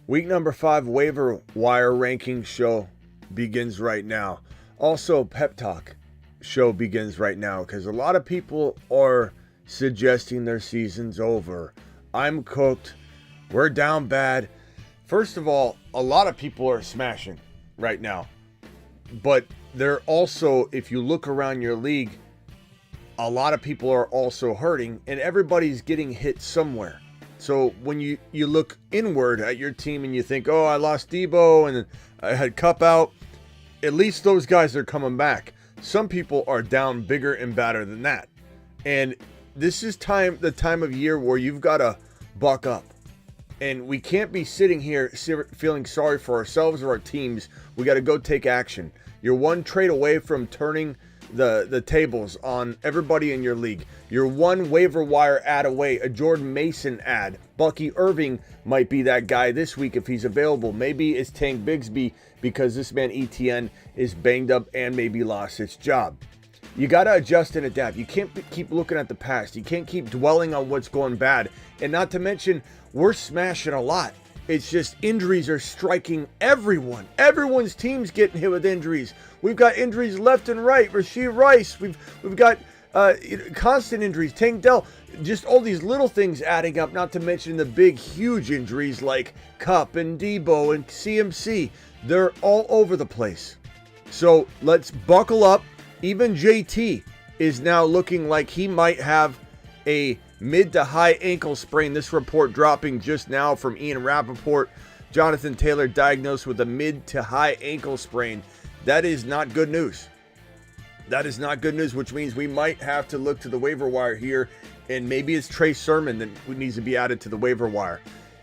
Week number 5 waiver wire ranking show begins right now. Also, pep talk show begins right now because a lot of people are suggesting their season's over. I'm cooked. We're down bad. First of all, a lot of people are smashing right now. But they're also, if you look around your league, a lot of people are also hurting and everybody's getting hit somewhere. So when you look inward at your team and you think, oh, I lost Debo and I had Cup out, at least those guys are coming back. Some people are down bigger and badder than that. And this is the time of year where you've got to buck up. And we can't be sitting here feeling sorry for ourselves or our teams. We got to go take action. You're one trade away from turning the tables on everybody in your league. You're one waiver wire ad away, a Jordan Mason ad. Bucky Irving might be that guy this week if he's available. Maybe it's Tank Bigsby because this man ETN is banged up and maybe lost his job. You got to adjust and adapt. You can't keep looking at the past. You can't keep dwelling on what's going bad. And not to mention, we're smashing a lot. It's just injuries are striking everyone. Everyone's team's getting hit with injuries. We've got injuries left and right. Rashee Rice. We've got constant injuries. Tank Dell. Just all these little things adding up. Not to mention the big, huge injuries like Cup and Debo and CMC. They're all over the place. So let's buckle up. Even JT is now looking like he might have a mid to high ankle sprain. This report dropping just now from Ian Rappaport. Jonathan Taylor diagnosed with a mid to high ankle sprain. That is not good news. That is not good news, which means we might have to look to the waiver wire here, and maybe it's Trey Sermon that needs to be added to the waiver wire.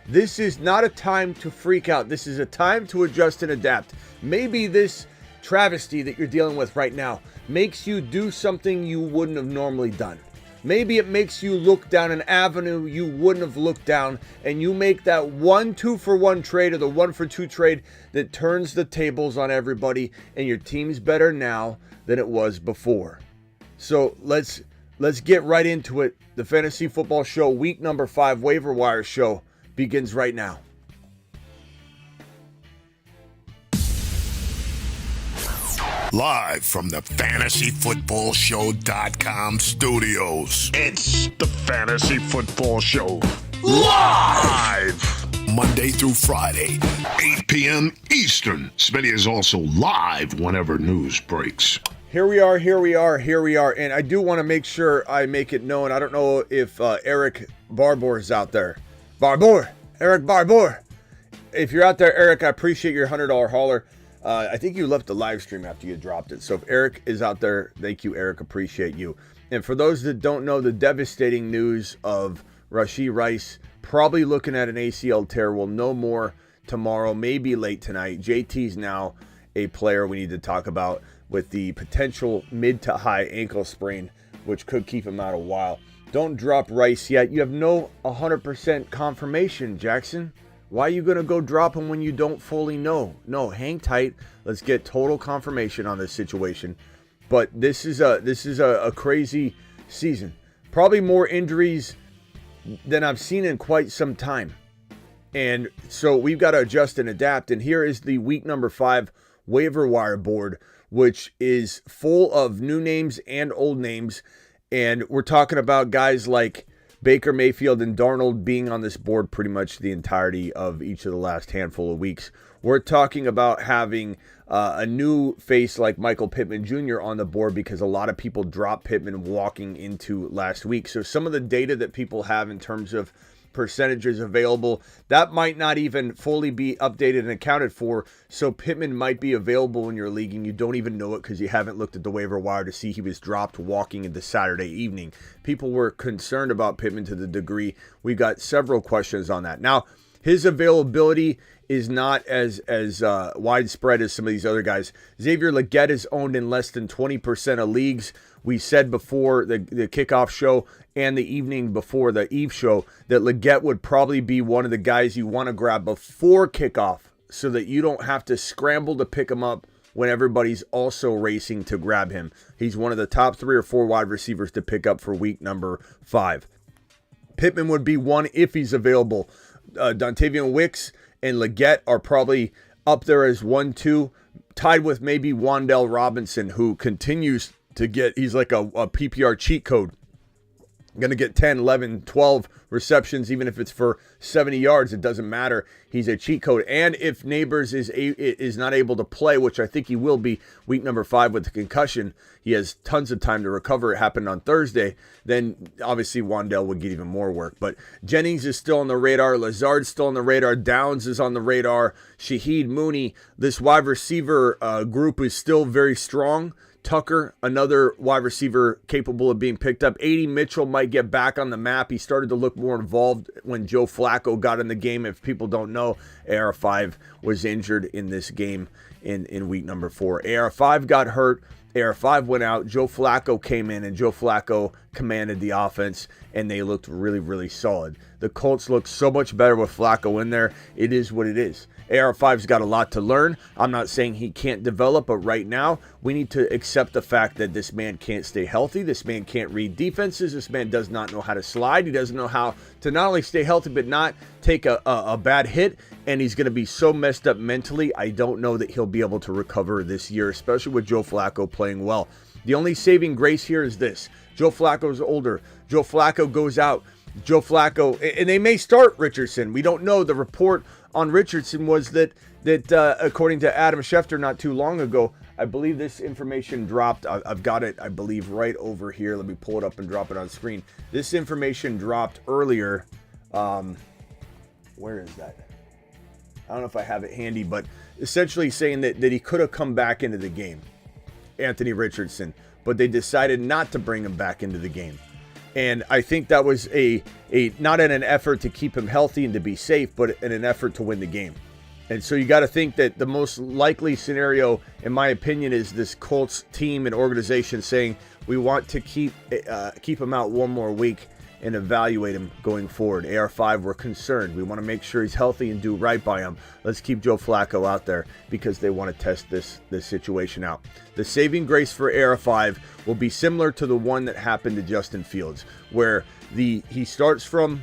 This is not a time to freak out. This is a time to adjust and adapt. Maybe this travesty that you're dealing with right now makes you do something you wouldn't have normally done. Maybe it makes you look down an avenue you wouldn't have looked down, and you make that 2-for-1 trade or the 1-for-2 trade that turns the tables on everybody, and your team's better now than it was before. So let's get right into it. The Fantasy Football Show week number 5 waiver wire show begins right now. Live from the FantasyFootballShow.com studios. It's the Fantasy Football Show. Live! Monday through Friday, 8 p.m. Eastern. Smitty is also live whenever news breaks. Here we are. And I do want to make sure I make it known. I don't know if Eric Barbour is out there. Eric Barbour. If you're out there, Eric, I appreciate your $100 hauler. I think you left the live stream after you dropped it. So if Eric is out there, thank you, Eric. Appreciate you. And for those that don't know, the devastating news of Rashee Rice probably looking at an ACL tear. We'll know more tomorrow, maybe late tonight. JT's now a player we need to talk about with the potential mid to high ankle sprain, which could keep him out a while. Don't drop Rice yet. You have no 100% confirmation, Jackson. Why are you going to go drop him when you don't fully know? No, hang tight. Let's get total confirmation on this situation. But this is a crazy season. Probably more injuries than I've seen in quite some time. And so we've got to adjust and adapt. And here is the week number 5 waiver wire board, which is full of new names and old names. And we're talking about guys like Baker Mayfield and Darnold being on this board pretty much the entirety of each of the last handful of weeks. We're talking about having a new face like Michael Pittman Jr. on the board because a lot of people dropped Pittman walking into last week. So some of the data that people have in terms of percentages available, that might not even fully be updated and accounted for. So Pittman might be available in your league and you don't even know it because you haven't looked at the waiver wire to see he was dropped walking into Saturday evening. People were concerned about Pittman to the degree we got several questions on that. Now, his availability is not as widespread as some of these other guys. Xavier Legette is owned in less than 20% of leagues. We said before the kickoff show and the evening before the eve show that Legette would probably be one of the guys you want to grab before kickoff so that you don't have to scramble to pick him up when everybody's also racing to grab him. He's one of the top 3 or 4 wide receivers to pick up for week number 5. Pittman would be one if he's available. Dontavian Wicks and Leggett are probably up there as 1-2, tied with maybe Wan'Dale Robinson, who continues to get, he's like a PPR cheat code. Going to get 10, 11, 12 receptions, even if it's for 70 yards. It doesn't matter. He's a cheat code. And if Neighbors is not able to play, which I think he will be week number 5 with the concussion, he has tons of time to recover. It happened on Thursday. Then obviously Wan'Dale would get even more work. But Jennings is still on the radar. Lazard's still on the radar. Downs is on the radar. Shaheed Mooney. This wide receiver group is still very strong. Tucker, another wide receiver capable of being picked up. A.D. Mitchell might get back on the map. He started to look more involved when Joe Flacco got in the game. If people don't know, AR5 was injured in this game in week number 4. AR5 got hurt. AR5 went out. Joe Flacco came in, and Joe Flacco commanded the offense, and they looked really, really solid. The Colts look so much better with Flacco in there. It is what it is. AR5's got a lot to learn. I'm not saying he can't develop, but right now we need to accept the fact that this man can't stay healthy. This man can't read defenses. This man does not know how to slide. He doesn't know how to not only stay healthy, but not take a bad hit. And he's going to be so messed up mentally. I don't know that he'll be able to recover this year, especially with Joe Flacco playing well. The only saving grace here is this. Joe Flacco's older. Joe Flacco goes out. Joe Flacco, and they may start Richardson. We don't know. The report on Richardson was that according to Adam Schefter not too long ago, I believe this information dropped. I've got it, I believe, right over here. Let me pull it up and drop it on screen. This information dropped earlier. Where is that? I don't know if I have it handy, but essentially saying that he could have come back into the game, Anthony Richardson, but they decided not to bring him back into the game. And I think that was a not in an effort to keep him healthy and to be safe, but in an effort to win the game. And so you got to think that the most likely scenario, in my opinion, is this Colts team and organization saying we want to keep him out one more week and evaluate him going forward. AR5, we're concerned. We want to make sure he's healthy and do right by him. Let's keep Joe Flacco out there because they want to test this situation out. The saving grace for AR5 will be similar to the one that happened to Justin Fields, where he starts from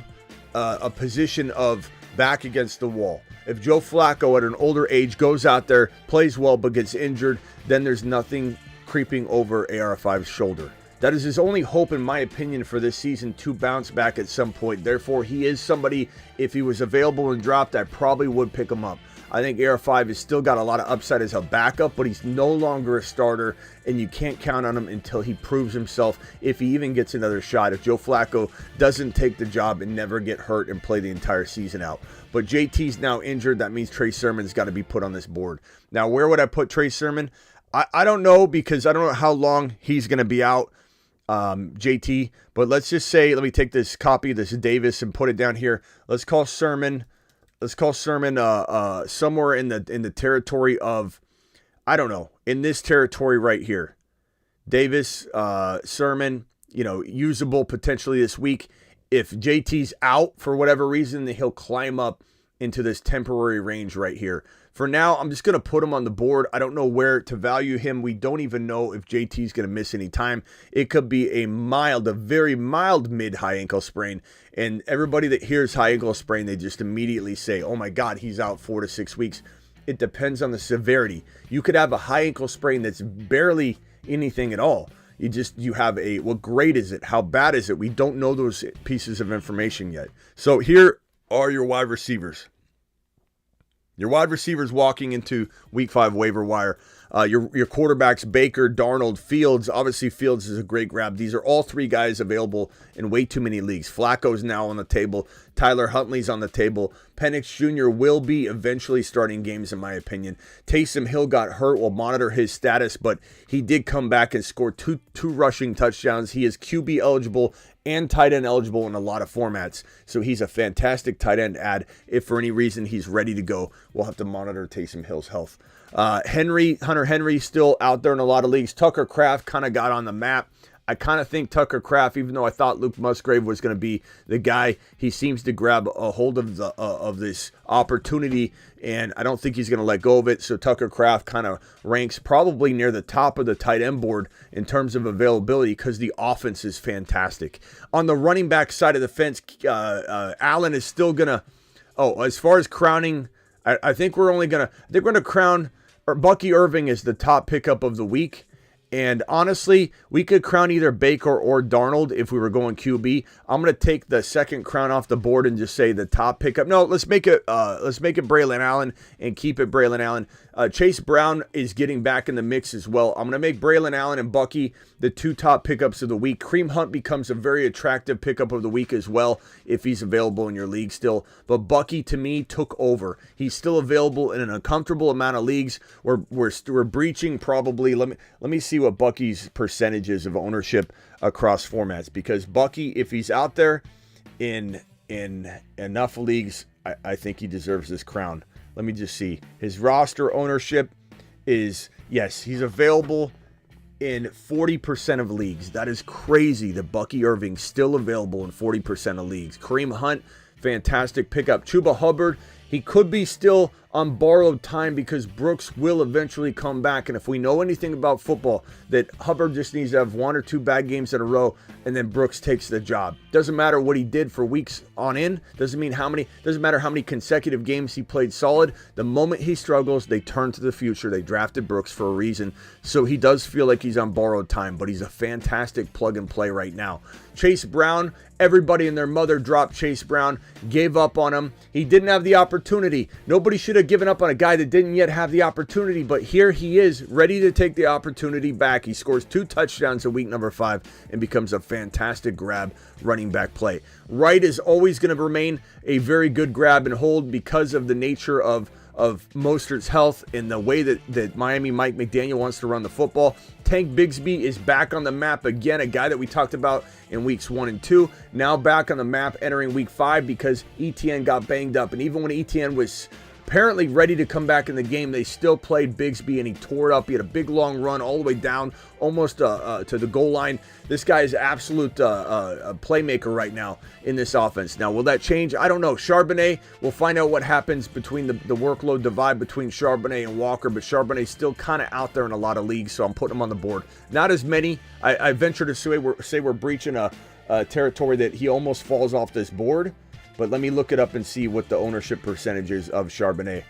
a position of back against the wall. If Joe Flacco at an older age goes out there, plays well, but gets injured, then there's nothing creeping over AR5's shoulder. That is his only hope, in my opinion, for this season to bounce back at some point. Therefore, he is somebody, if he was available and dropped, I probably would pick him up. I think AR5 has still got a lot of upside as a backup, but he's no longer a starter, and you can't count on him until he proves himself, if he even gets another shot. If Joe Flacco doesn't take the job and never get hurt and play the entire season out. But JT's now injured. That means Trey Sermon's got to be put on this board. Now, where would I put Trey Sermon? I don't know, because I don't know how long he's going to be out. JT, but let's just say, let me take this copy of this Davis and put it down here. Let's call Sermon somewhere in the territory of, I don't know, in this territory right here. Davis, Sermon, usable potentially this week. If JT's out for whatever reason, then he'll climb up into this temporary range right here. For now, I'm just going to put him on the board. I don't know where to value him. We don't even know if JT's going to miss any time. It could be a very mild mid-high ankle sprain. And everybody that hears high ankle sprain, they just immediately say, oh my God, he's out 4 to 6 weeks. It depends on the severity. You could have a high ankle sprain that's barely anything at all. You have what grade is it? How bad is it? We don't know those pieces of information yet. So here are your wide receivers. Your wide receivers walking into week 5 waiver wire. Your quarterbacks, Baker, Darnold, Fields. Obviously, Fields is a great grab. These are all 3 guys available in way too many leagues. Flacco's now on the table. Tyler Huntley's on the table. Penix Jr. will be eventually starting games, in my opinion. Taysom Hill got hurt. We'll monitor his status, but he did come back and score two rushing touchdowns. He is QB eligible and tight end eligible in a lot of formats. So he's a fantastic tight end add. If for any reason he's ready to go, we'll have to monitor Taysom Hill's health. Hunter Henry still out there in a lot of leagues. Tucker Kraft kind of got on the map. I kind of think Tucker Kraft, even though I thought Luke Musgrave was going to be the guy, he seems to grab a hold of this opportunity, and I don't think he's going to let go of it. So Tucker Kraft kind of ranks probably near the top of the tight end board in terms of availability because the offense is fantastic. On the running back side of the fence, Allen is still going to, as far as crowning I think they're gonna crown Bucky Irving as the top pickup of the week. And honestly, we could crown either Baker or Darnold if we were going QB. I'm going to take the second crown off the board and just say the top pickup. No, let's make it Braylon Allen and keep it Braylon Allen. Chase Brown is getting back in the mix as well. I'm going to make Braylon Allen and Bucky the two top pickups of the week. Kareem Hunt becomes a very attractive pickup of the week as well if he's available in your league still. But Bucky, to me, took over. He's still available in an uncomfortable amount of leagues. We're breaching probably. Let me see what Bucky's percentages of ownership across formats, because Bucky, if he's out there in enough leagues, I think he deserves this crown. Let me just see. His roster ownership is, yes, he's available in 40% of leagues. That is crazy that Bucky Irving's still available in 40% of leagues. Kareem Hunt, fantastic pickup. Chuba Hubbard, he could be still on borrowed time because Brooks will eventually come back. And if we know anything about football, that Hubbard just needs to have one or two bad games in a row and then Brooks takes the job. Doesn't matter what he did for weeks on end. Doesn't matter how many consecutive games he played solid. The moment he struggles, they turn to the future. They drafted Brooks for a reason. So he does feel like he's on borrowed time, but he's a fantastic plug and play right now. Chase Brown, everybody and their mother dropped Chase Brown, gave up on him. He didn't have the opportunity. Nobody should have given up on a guy that didn't yet have the opportunity, but here he is, ready to take the opportunity back. He scores 2 touchdowns in week number 5 and becomes a fantastic grab running back play. Wright is always going to remain a very good grab and hold because of the nature of Mostert's health and the way that Miami Mike McDaniel wants to run the football. Tank Bigsby is back on the map again, a guy that we talked about in weeks 1 and 2. Now back on the map entering week 5 because ETN got banged up. And even when ETN was apparently ready to come back in the game, they still played Bigsby and he tore it up. He had a big long run all the way down almost to the goal line. This guy is absolute a playmaker right now in this offense. Now, will that change? I don't know. Charbonnet, we'll find out what happens between the workload divide between Charbonnet and Walker, but Charbonnet's still kind of out there in a lot of leagues, so I'm putting him on the board. Not as many. I venture to say we're breaching a territory that he almost falls off this board. But let me look it up and see what the ownership percentage is of Charbonnet.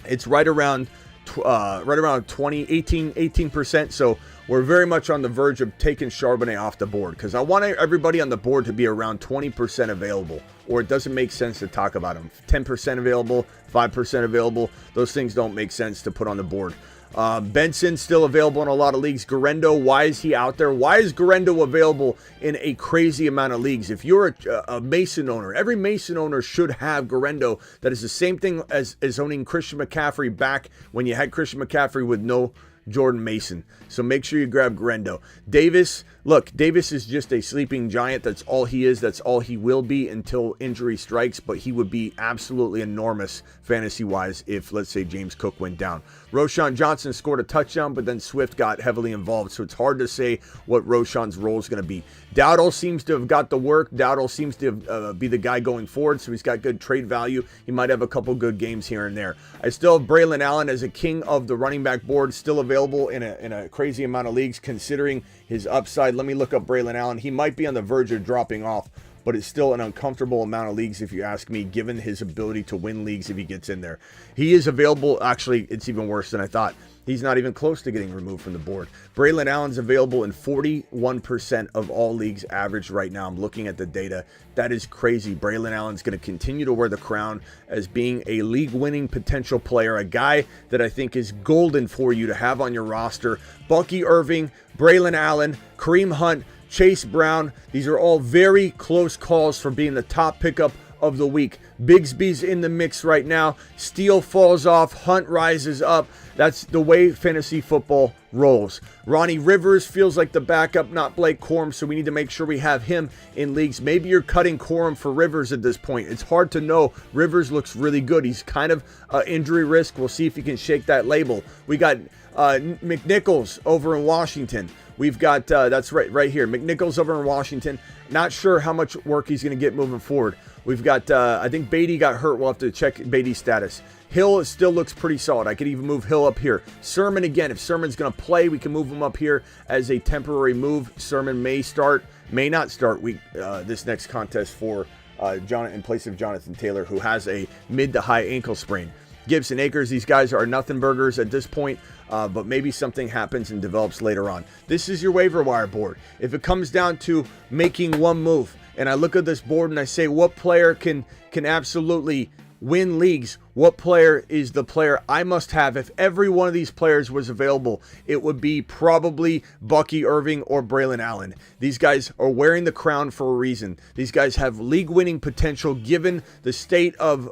It's right around 18%. So we're very much on the verge of taking Charbonnet off the board because I want everybody on the board to be around 20% available, or it doesn't make sense to talk about them. 10% available, 5% available. Those things don't make sense to put on the board. Benson still available in a lot of leagues. Guerendo, why is he out there? Why is Guerendo available in a crazy amount of leagues? If you're a Mason owner, every Mason owner should have Guerendo. That is the same thing as owning Christian McCaffrey back when you had Christian McCaffrey with no Jordan Mason. So make sure you grab Guerendo. Davis, look, Davis is just a sleeping giant. That's all he is. That's all he will be until injury strikes, but he would be absolutely enormous fantasy-wise if, let's say, James Cook went down. Roschon Johnson scored a touchdown, but then Swift got heavily involved, so it's hard to say what Roschon's role is going to be. Dowdle seems to have got the work. Dowdle seems to be the guy going forward, so he's got good trade value. He might have a couple good games here and there. I still have Braylon Allen as a king of the running back board, still available in a crazy amount of leagues considering his upside. Let me look up Braylon Allen. He might be on the verge of dropping off, but it's still an uncomfortable amount of leagues if you ask me, given his ability to win leagues if he gets in there. He is available. Actually, it's even worse than I thought. He's not even close to getting removed from the board. Braylon Allen's available in 41% of all leagues average right now. I'm looking at the data. That is crazy. Braylon Allen's going to continue to wear the crown as being a league-winning potential player, a guy that I think is golden for you to have on your roster. Bucky Irving, Braylon Allen, Kareem Hunt, Chase Brown. These are all very close calls for being the top pickup of the week. Bigsby's in the mix right now. Steele falls off. Hunt rises up. That's the way fantasy football rolls. Ronnie Rivers feels like the backup, not Blake Corum, so we need to make sure we have him in leagues. Maybe you're cutting Corum for Rivers at this point. It's hard to know. Rivers looks really good. He's kind of injury risk. We'll see if he can shake that label. We got McNichols over in Washington. We've got, that's right here, McNichols over in Washington. Not sure how much work he's going to get moving forward. We've got, I think Beatty got hurt. We'll have to check Beatty's status. Hill still looks pretty solid. I could even move Hill up here. Sermon again. If Sermon's going to play, we can move him up here as a temporary move. Sermon may start, may not start this next contest for in place of Jonathan Taylor, who has a mid to high ankle sprain. Gibson, Akers, these guys are nothing burgers at this point, but maybe something happens and develops later on. This is your waiver wire board. If it comes down to making one move, and I look at this board and I say, what player can absolutely win leagues? What player is the player I must have? If every one of these players was available, it would be probably Bucky Irving or Braylon Allen. These guys are wearing the crown for a reason. These guys have league-winning potential given the state of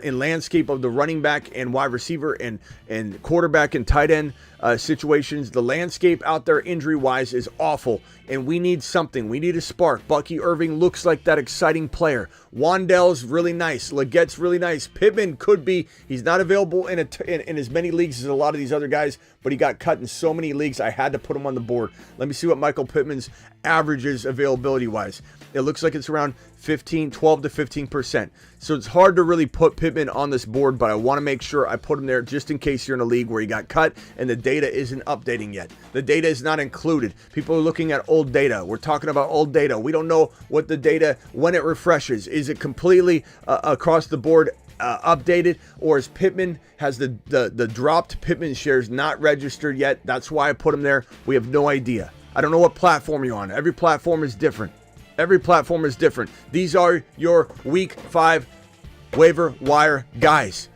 landscape of the running back and wide receiver and quarterback and tight end situations. The landscape out there injury-wise is awful, and we need something. We need a spark. Bucky Irving looks like that exciting player. Wandell's really nice. Legette's really nice. Pittman could be. He's not available in as many leagues as a lot of these other guys, but he got cut in so many leagues, I had to put him on the board. Let me see what Michael Pittman's averages availability-wise. It looks like it's around 12 to 15%. So it's hard to really put Pittman on this board, but I want to make sure I put him there just in case you're in a league where he got cut and the data isn't updating yet. The data is not included. People are looking at old data. We're talking about old data. We don't know what the data, when it refreshes. Is it completely across the board updated, or is Pittman, has the dropped Pittman shares not registered yet? That's why I put him there. We have no idea. I don't know what platform you're on. Every platform is different. Every platform is different. These are your week 5 waiver wire guys.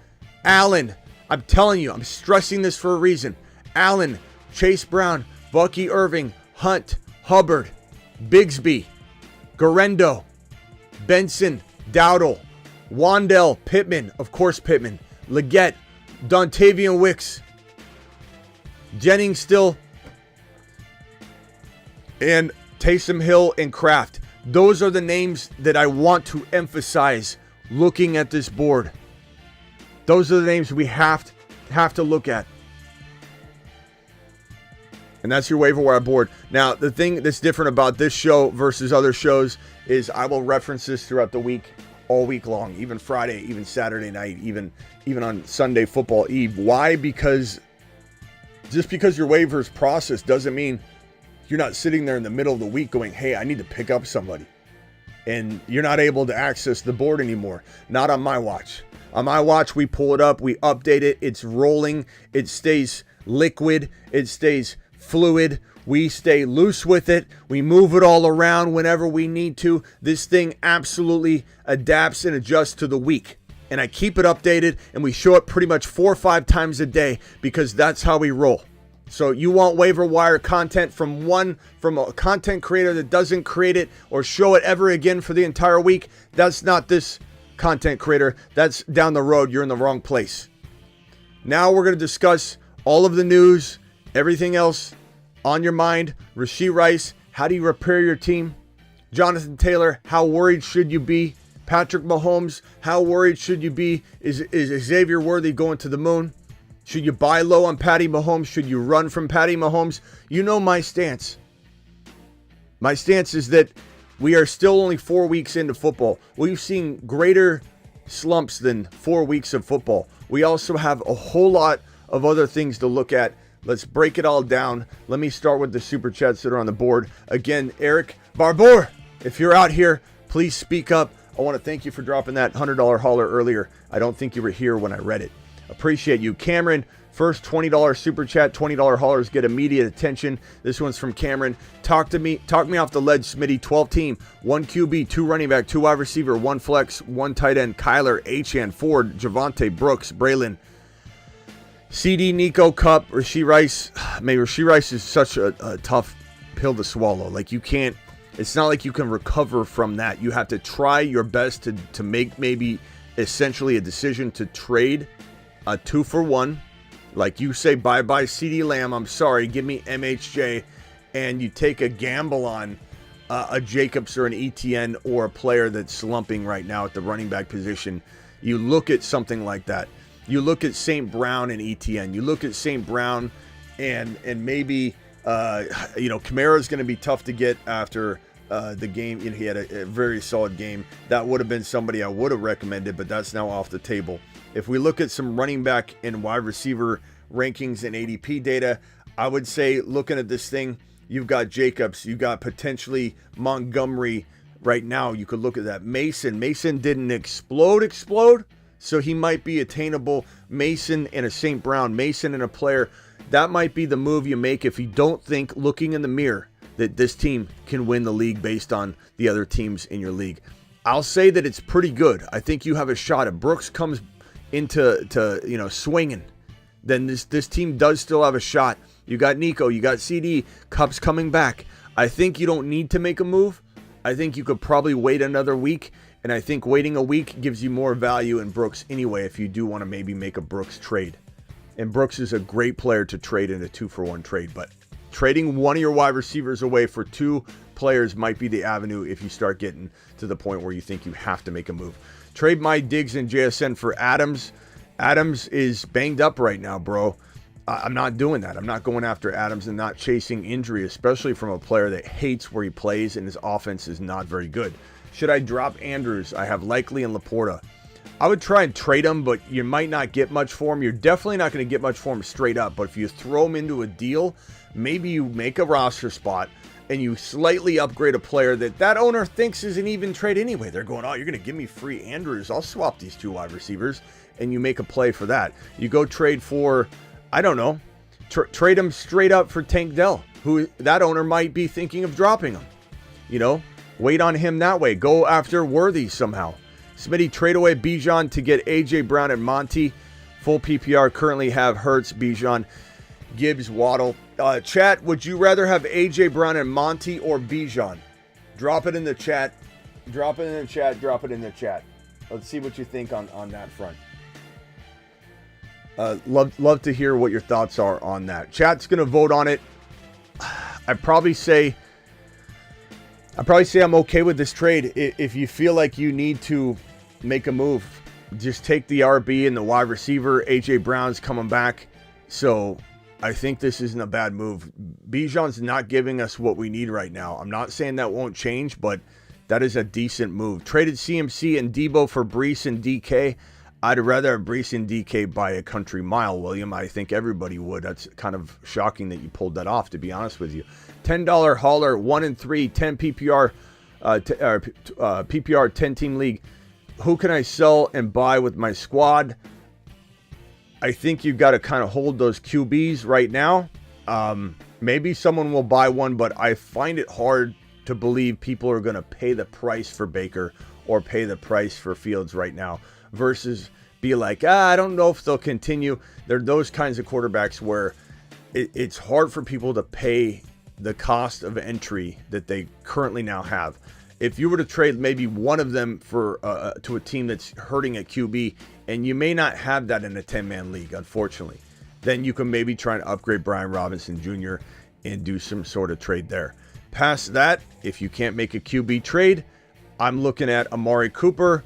Allen, I'm telling you, I'm stressing this for a reason. Allen, Chase Brown, Bucky Irving, Hunt, Hubbard, Bigsby, Garendo, Benson, Dowdle, Wandell, Pittman, of course Pittman, Legette, Dontavian Wicks, Jennings still, and Taysom Hill and Kraft. Those are the names that I want to emphasize looking at this board. Those are the names we have to look at. And that's your waiver wire board. Now, the thing that's different about this show versus other shows is I will reference this throughout the week, all week long, even Friday, even Saturday night, even on Sunday football eve. Why? Because just because your waivers process doesn't mean you're not sitting there in the middle of the week going, hey, I need to pick up somebody. And you're not able to access the board anymore. Not on my watch. On my watch, we pull it up, we update it, it's rolling, it stays liquid, it stays fluid, we stay loose with it, we move it all around whenever we need to. This thing absolutely adapts and adjusts to the week. And I keep it updated, and we show it pretty much 4 or 5 times a day because that's how we roll. So you want waiver wire content from a content creator that doesn't create it or show it ever again for the entire week? That's not this content creator. That's down the road. You're in the wrong place. Now we're going to discuss all of the news, everything else on your mind. Rashee Rice, how do you repair your team? Jonathan Taylor, how worried should you be? Patrick Mahomes, how worried should you be? Is Xavier Worthy going to the moon? Should you buy low on Patty Mahomes? Should you run from Patty Mahomes? You know my stance. My stance is that we are still only 4 weeks into football. We've seen greater slumps than 4 weeks of football. We also have a whole lot of other things to look at. Let's break it all down. Let me start with the super chats that are on the board. Again, Eric Barbour, if you're out here, please speak up. I want to thank you for dropping that $100 holler earlier. I don't think you were here when I read it. Appreciate you. Cameron, first $20 super chat, $20 haulers get immediate attention. This one's from Cameron. Talk me off the ledge, Smitty. 12 team, 1 QB, 2 running back, 2 wide receiver, 1 flex, 1 tight end, Kyler, Achane, Ford, Javonte, Brooks, Braylon, CD, Nico, Cup, Rashee Rice. Man, Rashee Rice is such a tough pill to swallow. Like, you can't, it's not like you can recover from that. You have to try your best to make maybe essentially a decision to trade a 2-for-1. Like, you say bye-bye CeeDee Lamb, I'm sorry, give me MHJ, and you take a gamble on a Jacobs or an ETN or a player that's slumping right now at the running back position. You look at something like that. You look at St. Brown and ETN. You look at St. Brown and maybe, Kamara's going to be tough to get after the game. He had a very solid game. That would have been somebody I would have recommended, but that's now off the table. If we look at some running back and wide receiver rankings and ADP data, I would say looking at this thing, you've got Jacobs, you've got potentially Montgomery right now. You could look at that. Mason didn't explode. So he might be attainable. Mason and a St. Brown, Mason and a player, that might be the move you make if you don't think, looking in the mirror, that this team can win the league based on the other teams in your league. I'll say that it's pretty good. I think you have a shot. If Brooks comes into swinging, then this team does still have a shot. You got Nico, you got CD, Cup's coming back. I think you don't need to make a move. I think you could probably wait another week, and I think waiting a week gives you more value in Brooks anyway if you do want to maybe make a Brooks trade. And Brooks is a great player to trade in a 2-for-1 trade, but trading one of your wide receivers away for 2 players might be the avenue if you start getting to the point where you think you have to make a move. Trade my Diggs and JSN for Adams. Adams is banged up right now, bro. I'm not doing that. I'm not going after Adams and not chasing injury, especially from a player that hates where he plays and his offense is not very good. Should I drop Andrews? I have Likely and Laporta. I would try and trade him, but you might not get much for him. You're definitely not going to get much for him straight up, but if you throw him into a deal, maybe you make a roster spot and you slightly upgrade a player that owner thinks is an even trade anyway. They're going, oh, you're going to give me free Andrews. I'll swap these 2 wide receivers, and you make a play for that. You go trade for, I don't know, trade him straight up for Tank Dell, who that owner might be thinking of dropping him. Wait on him that way. Go after Worthy somehow. Smitty, trade away Bijan to get A.J. Brown and Monty. Full PPR currently have Hurts, Bijan, Gibbs, Waddle. Chat, would you rather have A.J. Brown and Monty or Bijan? Drop it in the chat. Drop it in the chat. Drop it in the chat. Let's see what you think on that front. Love to hear what your thoughts are on that. Chat's going to vote on it. I'd probably say I'm okay with this trade. If you feel like you need to make a move, just take the RB and the wide receiver. A.J. Brown's coming back. So I think this isn't a bad move. Bijan's not giving us what we need right now. I'm not saying that won't change, but that is a decent move. Traded CMC and Debo for Brees and DK. I'd rather have Brees and DK by a country mile, William. I think everybody would. That's kind of shocking that you pulled that off, to be honest with you. $10 hauler, 1 and 3, 10 PPR, PPR 10-team league. Who can I sell and buy with my squad? I think you've got to kind of hold those QBs right now. Maybe someone will buy one, but I find it hard to believe people are going to pay the price for Baker or pay the price for Fields right now versus be like, I don't know if they'll continue. They're those kinds of quarterbacks where it's hard for people to pay the cost of entry that they currently now have. If you were to trade maybe one of them for to a team that's hurting at QB, and you may not have that in a 10-man league, unfortunately, then you can maybe try and upgrade Brian Robinson Jr. and do some sort of trade there. Past that, if you can't make a QB trade, I'm looking at Amari Cooper,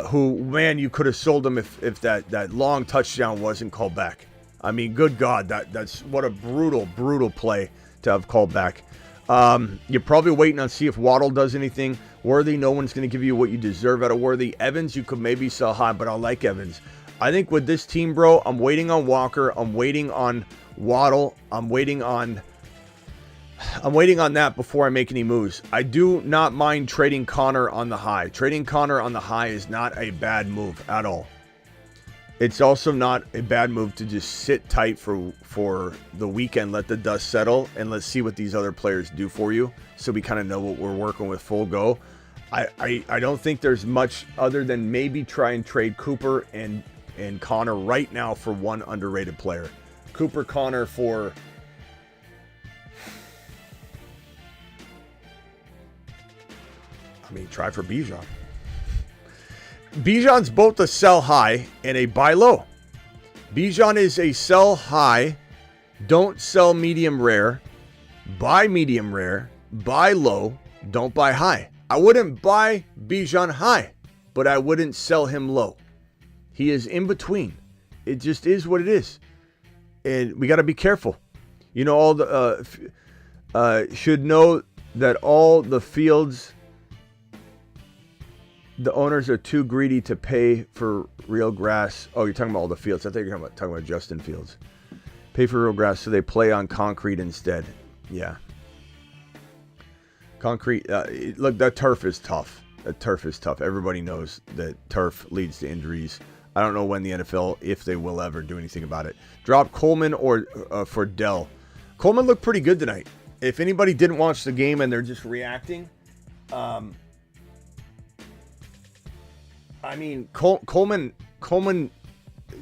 who, man, you could have sold him if that long touchdown wasn't called back. I mean, good God, that's what a brutal play to have called back. You're probably waiting on see if Waddle does anything. Worthy, no one's going to give you what you deserve out of Worthy. Evans, you could maybe sell high, but I like Evans. I think with this team, bro, I'm waiting on Walker. I'm waiting on Waddle. I'm waiting on that before I make any moves. I do not mind trading Connor on the high. Trading Connor on the high is not a bad move at all. It's also not a bad move to just sit tight for the weekend, let the dust settle, and let's see what these other players do for you so we kind of know what we're working with full go. I don't think there's much other than maybe try and trade Cooper and Connor right now for one underrated player. Cooper, Connor for... try for Bijan. Bijan's both a sell high and a buy low. Bijan is a sell high, don't sell medium rare, buy medium rare, buy low, don't buy high. I wouldn't buy Bijan high, but I wouldn't sell him low. He is in between. It just is what it is. And we got to be careful. You know, all the should know that all the fields, the owners are too greedy to pay for real grass. Oh, you're talking about all the fields. I think you're talking about Justin Fields. Pay for real grass, so they play on concrete instead. Yeah. Concrete. Look, that turf is tough. That turf is tough. Everybody knows that turf leads to injuries. I don't know when the NFL, if they will ever do anything about it. Drop Coleman or for Dell. Coleman looked pretty good tonight. If anybody didn't watch the game and they're just reacting, Coleman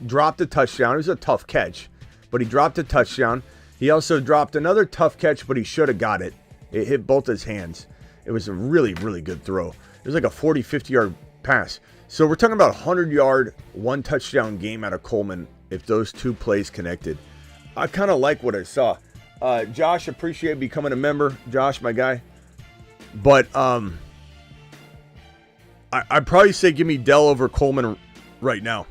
dropped a touchdown. It was a tough catch, but he dropped a touchdown. He also dropped another tough catch, but he should have got it. It hit both his hands. It was a really, really good throw. It was like a 40, 50-yard pass. So we're talking about a 100-yard, one touchdown game out of Coleman if those two plays connected. I kind of like what I saw. Josh, appreciate becoming a member. Josh, my guy. But I'd probably say give me Dell over Coleman right now.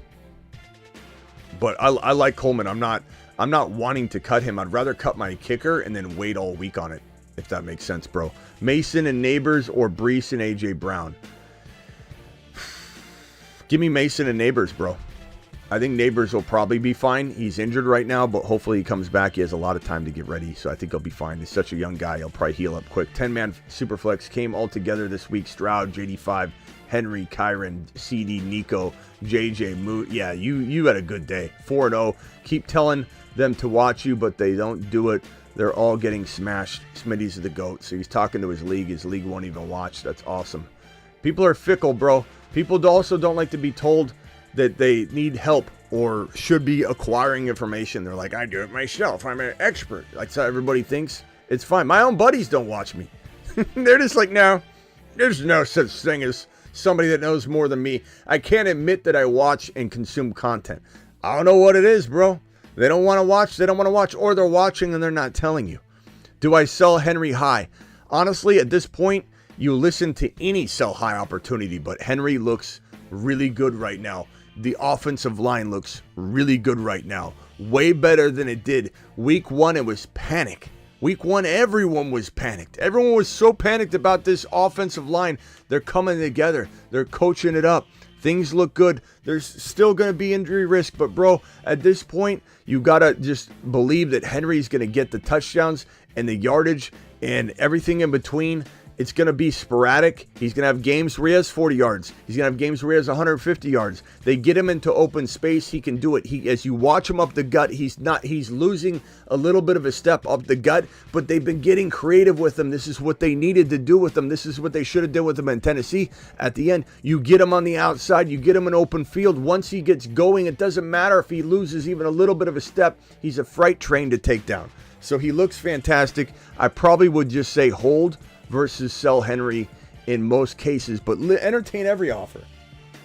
But I like Coleman. I'm not wanting to cut him. I'd rather cut my kicker and then wait all week on it, if that makes sense, bro. Mason and Neighbors or Brees and A.J. Brown? Give me Mason and Neighbors, bro. I think Neighbors will probably be fine. He's injured right now, but hopefully he comes back. He has a lot of time to get ready, so I think he'll be fine. He's such a young guy. He'll probably heal up quick. 10-man Superflex came all together this week. Stroud, JD5, Henry, Kyron, CD, Nico, JJ, Moot. Yeah, you had a good day. 4-0. Keep telling them to watch you, but they don't do it. They're all getting smashed. Smitty's the GOAT. So he's talking to his league. His league won't even watch. That's awesome. People are fickle, bro. People also don't like to be told that they need help or should be acquiring information. They're like, I do it myself. I'm an expert. That's how everybody thinks. It's fine. My own buddies don't watch me. They're just like, no, there's no such thing as somebody that knows more than me. I can't admit that I watch and consume content. I don't know what it is, bro. They don't want to watch. They don't want to watch, or they're watching and they're not telling you. Do I sell Henry high? Honestly, at this point, you listen to any sell high opportunity, but Henry looks really good right now. The offensive line looks really good right now. Way better than it did. Week 1, it was panic. Week 1, everyone was panicked. Everyone was so panicked about this offensive line. They're coming together. They're coaching it up. Things look good. There's still going to be injury risk, but bro, at this point, you got to just believe that Henry's going to get the touchdowns and the yardage and everything in between. It's going to be sporadic. He's going to have games where he has 40 yards. He's going to have games where he has 150 yards. They get him into open space. He can do it. As you watch him up the gut, he's losing a little bit of a step up the gut, but they've been getting creative with him. This is what they needed to do with him. This is what they should have done with him in Tennessee. At the end, you get him on the outside. You get him in open field. Once he gets going, it doesn't matter if he loses even a little bit of a step. He's a freight train to take down. So he looks fantastic. I probably would just say hold versus sell Henry in most cases, but entertain every offer.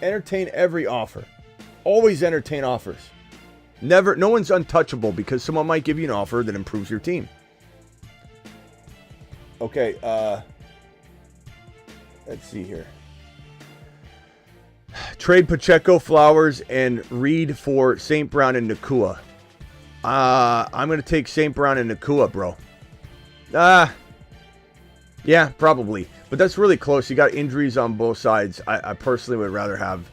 Entertain every offer. Always entertain offers. Never, no one's untouchable because someone might give you an offer that improves your team. Okay, let's see here. Trade Pacheco, Flowers, and Reed for St. Brown and Nakua. I'm going to take St. Brown and Nakua, bro. Yeah, probably. But that's really close. You got injuries on both sides. I personally would rather have,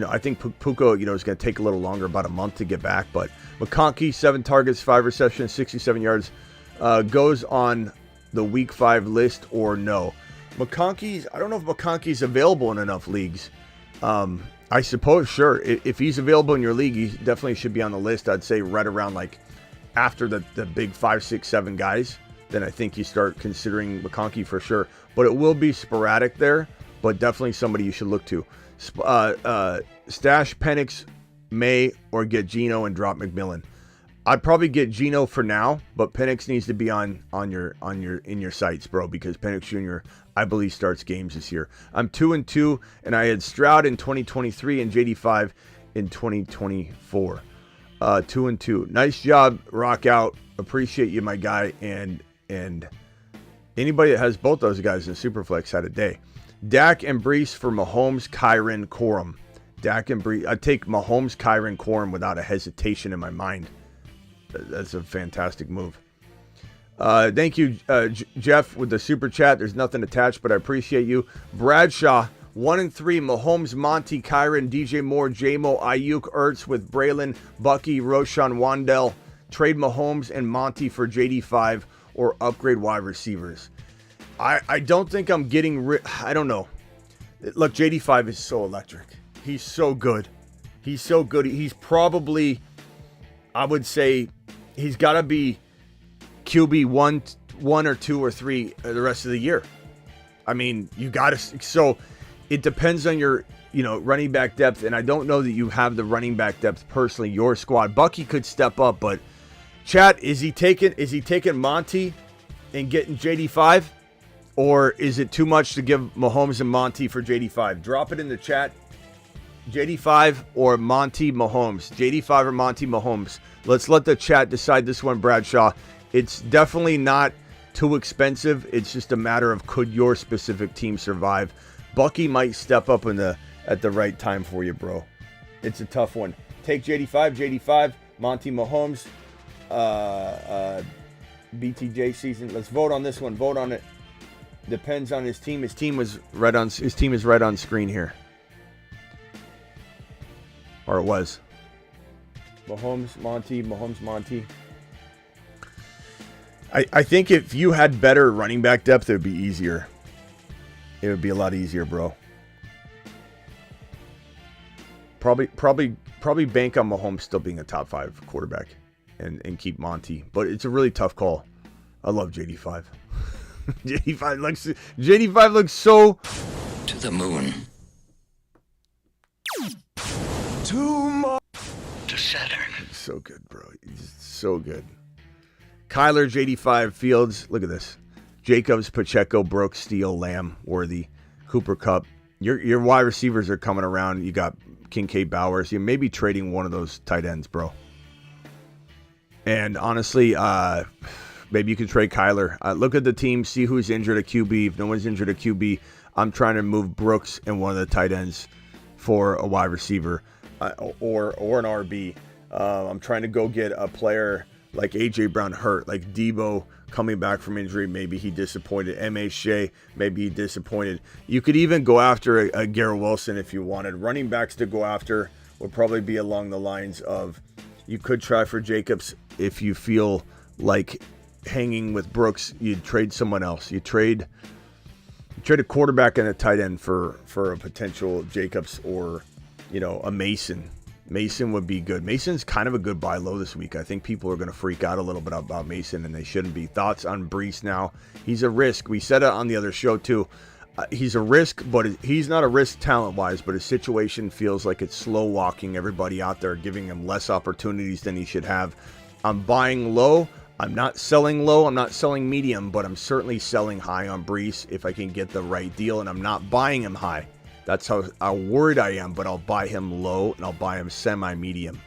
I think Puka, is going to take a little longer, about a month to get back. But McConkey, 7 targets, 5 receptions, 67 yards, goes on the Week 5 list or no. I don't know if McConkey's available in enough leagues. I suppose, sure. If he's available in your league, he definitely should be on the list. I'd say right around like after the big 5, 6, 7 guys. Then I think you start considering McConkey for sure. But it will be sporadic there, but definitely somebody you should look to. Stash Penix, May, or get Geno and drop McMillan. I'd probably get Geno for now, but Penix needs to be in your sights, bro, because Penix Jr., I believe, starts games this year. I'm 2-2, and I had Stroud in 2023 and JD5 in 2024. 2-2. Nice job, Rock Out. Appreciate you, my guy, and anybody that has both those guys in Superflex had a day. Dak and Brees for Mahomes, Kyron, Corum. Dak and Brees. I take Mahomes, Kyron, Corum without a hesitation in my mind. That's a fantastic move. Thank you, Jeff, with the super chat. There's nothing attached, but I appreciate you. Bradshaw, 1-3. Mahomes, Monty, Kyron, DJ Moore, J-Mo, Ayuk, Ertz with Braylon, Bucky, Roshan, Wandell. Trade Mahomes and Monty for JD5 or upgrade wide receivers. I don't think I'm getting I don't know. Look, JD5 is so electric. He's so good. He's so good. He's probably, I would say, he's got to be QB one or 2 or 3 the rest of the year. I mean, you got to. So it depends on your, running back depth, and I don't know that you have the running back depth personally. Your squad, Bucky could step up, but chat, is he taking Monty and getting JD5, or is it too much to give Mahomes and Monty for JD5? Drop it in the chat. JD5 or Monty Mahomes. JD5 or Monty Mahomes. Let's let the chat decide this one, Bradshaw. It's definitely not too expensive. It's just a matter of could your specific team survive. Bucky might step up at the right time for you, bro. It's a tough one. Take JD5, Monty Mahomes, BTJ season. Let's vote on this one. Vote on it. Depends on his team. His team is right on screen here. Or it was. Mahomes, Monty. I think if you had better running back depth, it would be easier. It would be a lot easier, bro. Probably bank on Mahomes still being a top 5 quarterback and keep Monty. But it's a really tough call. I love JD5. JD5 looks so to the moon. To Saturn. So good, bro. He's so good. Kyler, JD5, Fields. Look at this. Jacobs, Pacheco, Brooks, Steele, Lamb, Worthy, Cooper Kupp. Your wide receivers are coming around. You got Kincaid, Bowers. You may be trading one of those tight ends, bro. And honestly, maybe you can trade Kyler. Look at the team, see who's injured at QB. If no one's injured at QB, I'm trying to move Brooks and one of the tight ends for a wide receiver or an RB. I'm trying to go get a player like A.J. Brown hurt, like Debo coming back from injury. Maybe he disappointed. M.A. Shea, maybe he disappointed. You could even go after a Garrett Wilson if you wanted. Running backs to go after would probably be along the lines of you could try for Jacobs if you feel like hanging with Brooks. You'd trade someone else. You trade a quarterback and a tight end for a potential Jacobs or, a Mason. Mason would be good. Mason's kind of a good buy low this week. I think people are going to freak out a little bit about Mason, and they shouldn't be. Thoughts on Brees now? He's a risk. We said it on the other show, too. He's a risk, but he's not a risk talent-wise, but his situation feels like it's slow-walking everybody out there, giving him less opportunities than he should have. I'm buying low. I'm not selling low. I'm not selling medium, but I'm certainly selling high on Brees if I can get the right deal, and I'm not buying him high. That's how worried I am, but I'll buy him low and I'll buy him semi-medium.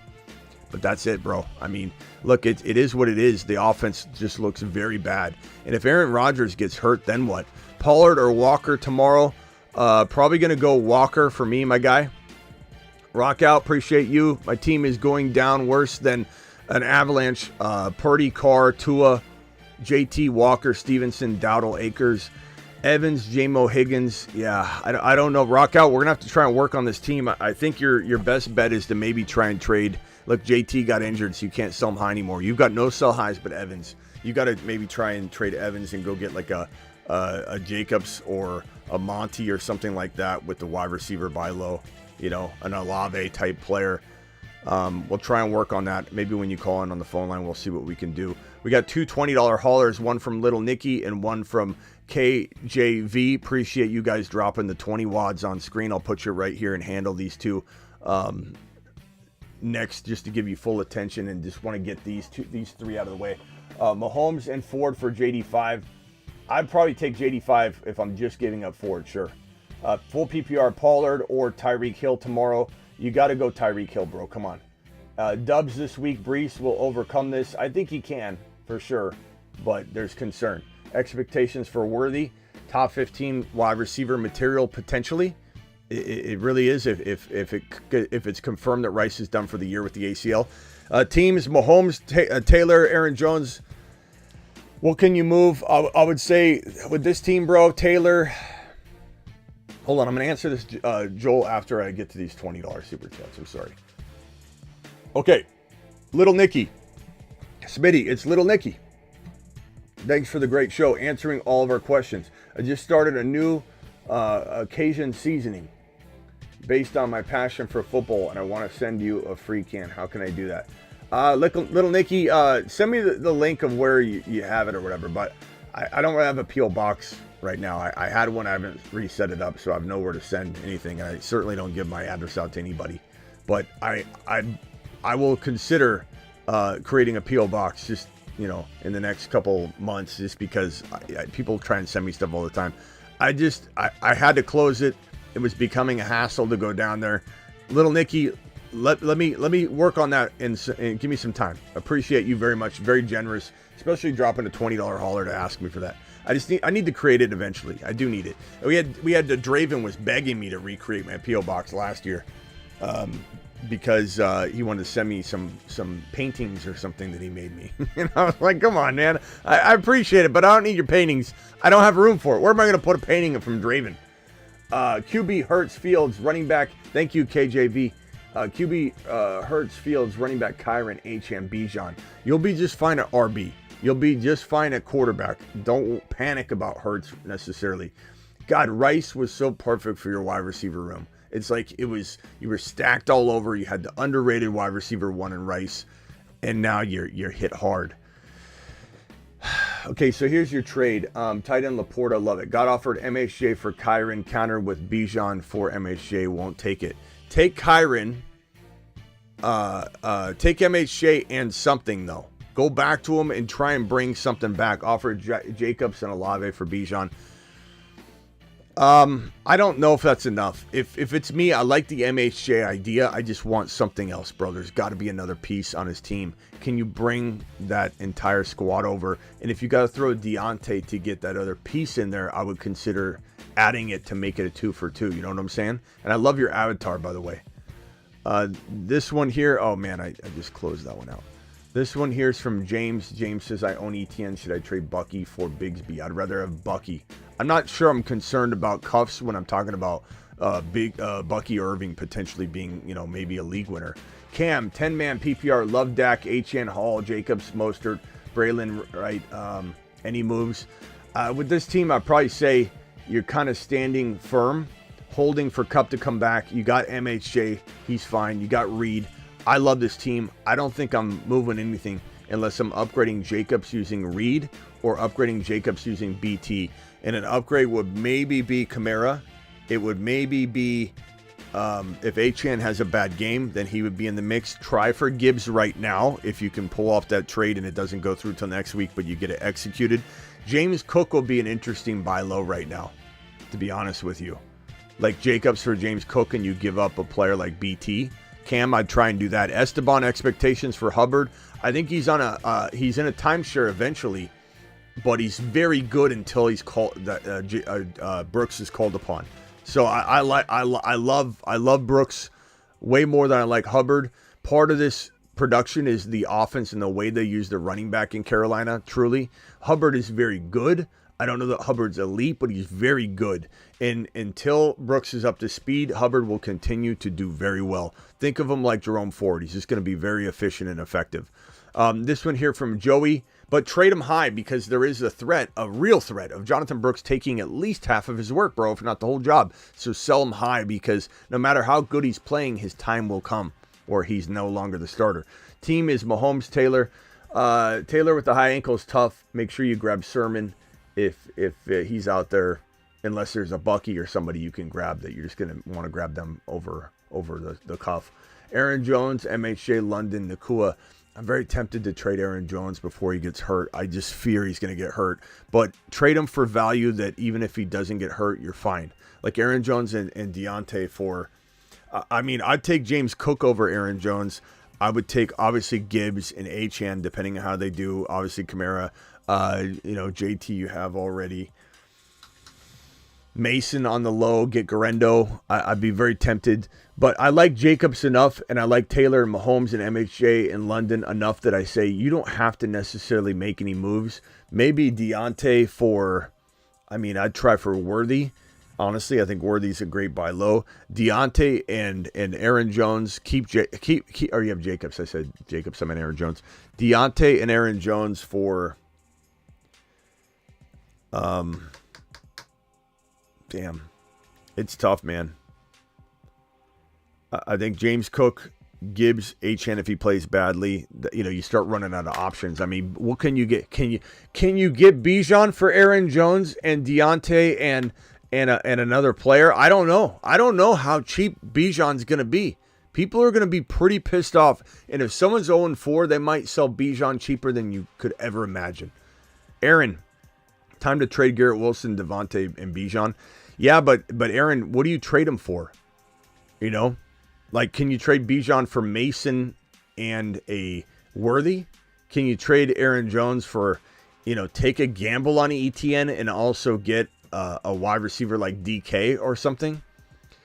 But that's it, bro. I mean, look, it is what it is. The offense just looks very bad. And if Aaron Rodgers gets hurt, then what? Pollard or Walker tomorrow? Probably going to go Walker for me, my guy. Rock out. Appreciate you. My team is going down worse than an avalanche. Purdy, Carr, Tua, JT, Walker, Stevenson, Dowdle, Akers, Evans, J-Mo, Higgins. Yeah, I don't know. Rock out. We're going to have to try and work on this team. I think your best bet is to maybe try and trade. Look, JT got injured, so you can't sell him high anymore. You've got no sell highs but Evans. You got to maybe try and trade Evans and go get like a Jacobs or a Monty or something like that with the wide receiver buy low, an Olave type player. We'll try and work on that. Maybe when you call in on the phone line, we'll see what we can do. We got two $20 haulers, one from Little Nicky and one from KJV. Appreciate you guys dropping the 20 wads on screen. I'll put you right here and handle these two next, just to give you full attention, and just want to get these three out of the way. Mahomes and Ford for JD5. I'd probably take JD5 if I'm just giving up Ford, sure. Full PPR, Pollard or Tyreek Hill tomorrow. You got to go Tyreek Hill, bro. Come on. Dubs this week. Brees will overcome this. I think he can, for sure, but there's concern. Expectations for Worthy, top 15 wide receiver material potentially. It really is if it's confirmed that Rice is done for the year with the ACL. Teams, Mahomes, Taylor, Aaron Jones. What can you move? I would say with this team, bro, Taylor. Hold on, I'm going to answer this, Joel, after I get to these $20 super chats. I'm sorry. Okay, Little Nicky. Smitty, it's Little Nicky. Thanks for the great show, answering all of our questions. I just started a new Cajun seasoning. based on my passion for football, and I want to send you a free can. How can I do that? Little Nicky, send me the link of where you have it or whatever, but I don't have a P.O. box right now. I had one. I haven't reset it up, so I have nowhere to send anything. I certainly don't give my address out to anybody, but I will consider creating a P.O. box just, in the next couple months, just because people try and send me stuff all the time. I had to close it. It was becoming a hassle to go down there. Little Nicky, let me work on that and give me some time. Appreciate you very much. Very generous, especially dropping a $20 hauler to ask me for that. I need to create it eventually. I do need it. We had the Draven was begging me to recreate my P.O. box last year, because he wanted to send me some paintings or something that he made me. And I was like, come on, man. I appreciate it, but I don't need your paintings. I don't have room for it. Where am I going to put a painting from Draven? QB Hurts Fields, running back. Thank you, KJV. QB Hurts Fields, running back Kyron, HM, Bijan. You'll be just fine at RB. You'll be just fine at quarterback. Don't panic about Hurts necessarily. God, Rice was so perfect for your wide receiver room. It's like you were stacked all over. You had the underrated wide receiver 1 in Rice, and now you're hit hard. Okay, so here's your trade. Tight end Laporta, love it. Got offered MHJ for Kyron, counter with Bijan for MHJ, won't take it. Take Kyron, take MHJ and something though. Go back to him and try and bring something back. Offer Jacobs and Olave for Bijan. I don't know if that's enough. If it's me, I like the MHJ idea. I just want something else, bro. There's got to be another piece on his team. Can you bring that entire squad over? And if you got to throw Deontay to get that other piece in there, I would consider adding it to make it a 2-for-2. You know what I'm saying? And I love your avatar, by the way. This one here. Oh, man, I just closed that one out. This one here is from James. James says, I own ETN. Should I trade Bucky for Bigsby? I'd rather have Bucky. I'm not sure I'm concerned about cuffs when I'm talking about Bucky Irving potentially being, maybe a league winner. Cam, 10-man PPR, love Dak, HN, Hall, Jacobs, Mostert, Braylon, right? Any moves? With this team, I'd probably say you're kind of standing firm, holding for Cup to come back. You got MHJ. He's fine. You got Reed. I love this team. I don't think I'm moving anything unless I'm upgrading Jacobs using Reed or upgrading Jacobs using BT. And an upgrade would maybe be Kamara. It would maybe be, if HN has a bad game, then he would be in the mix. Try for Gibbs right now if you can pull off that trade and it doesn't go through till next week, but you get it executed. James Cook will be an interesting buy low right now, to be honest with you. Like Jacobs for James Cook, and you give up a player like BT. Cam, I'd try and do that. Esteban, expectations for Hubbard. I think he's on he's in a timeshare eventually, but he's very good until he's called Brooks is called upon. So I love Brooks way more than I like Hubbard. Part of this production is the offense and the way they use the running back in Carolina. Truly, Hubbard is very good. I don't know that Hubbard's elite, but he's very good. And until Brooks is up to speed, Hubbard will continue to do very well. Think of him like Jerome Ford. He's just going to be very efficient and effective. This one here from Joey, but trade him high because there is a threat, a real threat of Jonathan Brooks taking at least half of his work, bro, if not the whole job. So sell him high because no matter how good he's playing, his time will come or he's no longer the starter. Team is Mahomes, Taylor. Taylor with the high ankle is tough. Make sure you grab Sermon. If he's out there, unless there's a Bucky or somebody you can grab that you're just going to want to grab them over the cuff. Aaron Jones, MHJ, London, Nakua. I'm very tempted to trade Aaron Jones before he gets hurt. I just fear he's going to get hurt. But trade him for value that even if he doesn't get hurt, you're fine. Like Aaron Jones and Deontay for... I'd take James Cook over Aaron Jones. I would take, obviously, Gibbs and Achane, depending on how they do. Obviously, Kamara. JT you have already. Mason on the low, get Garendo. I'd be very tempted. But I like Jacobs enough, and I like Taylor and Mahomes and MHJ in London enough that I say you don't have to necessarily make any moves. Maybe Deontay for, I'd try for Worthy. Honestly, I think Worthy's a great buy low. Deontay and Aaron Jones, keep you have Jacobs. I said Jacobs, I meant Aaron Jones. Deontay and Aaron Jones for... damn, it's tough, man. I think James Cook, Gibbs, HN if he plays badly, you start running out of options. I mean, what can you get? Can you get Bijan for Aaron Jones and Deontay and another player? I don't know. I don't know how cheap Bijan's going to be. People are going to be pretty pissed off. And if someone's 0-4, they might sell Bijan cheaper than you could ever imagine. Aaron, time to trade Garrett Wilson, Devontae, and Bijan. Yeah, but Aaron, what do you trade him for? Like, can you trade Bijan for Mason and a Worthy? Can you trade Aaron Jones for, take a gamble on ETN and also get a wide receiver like DK or something?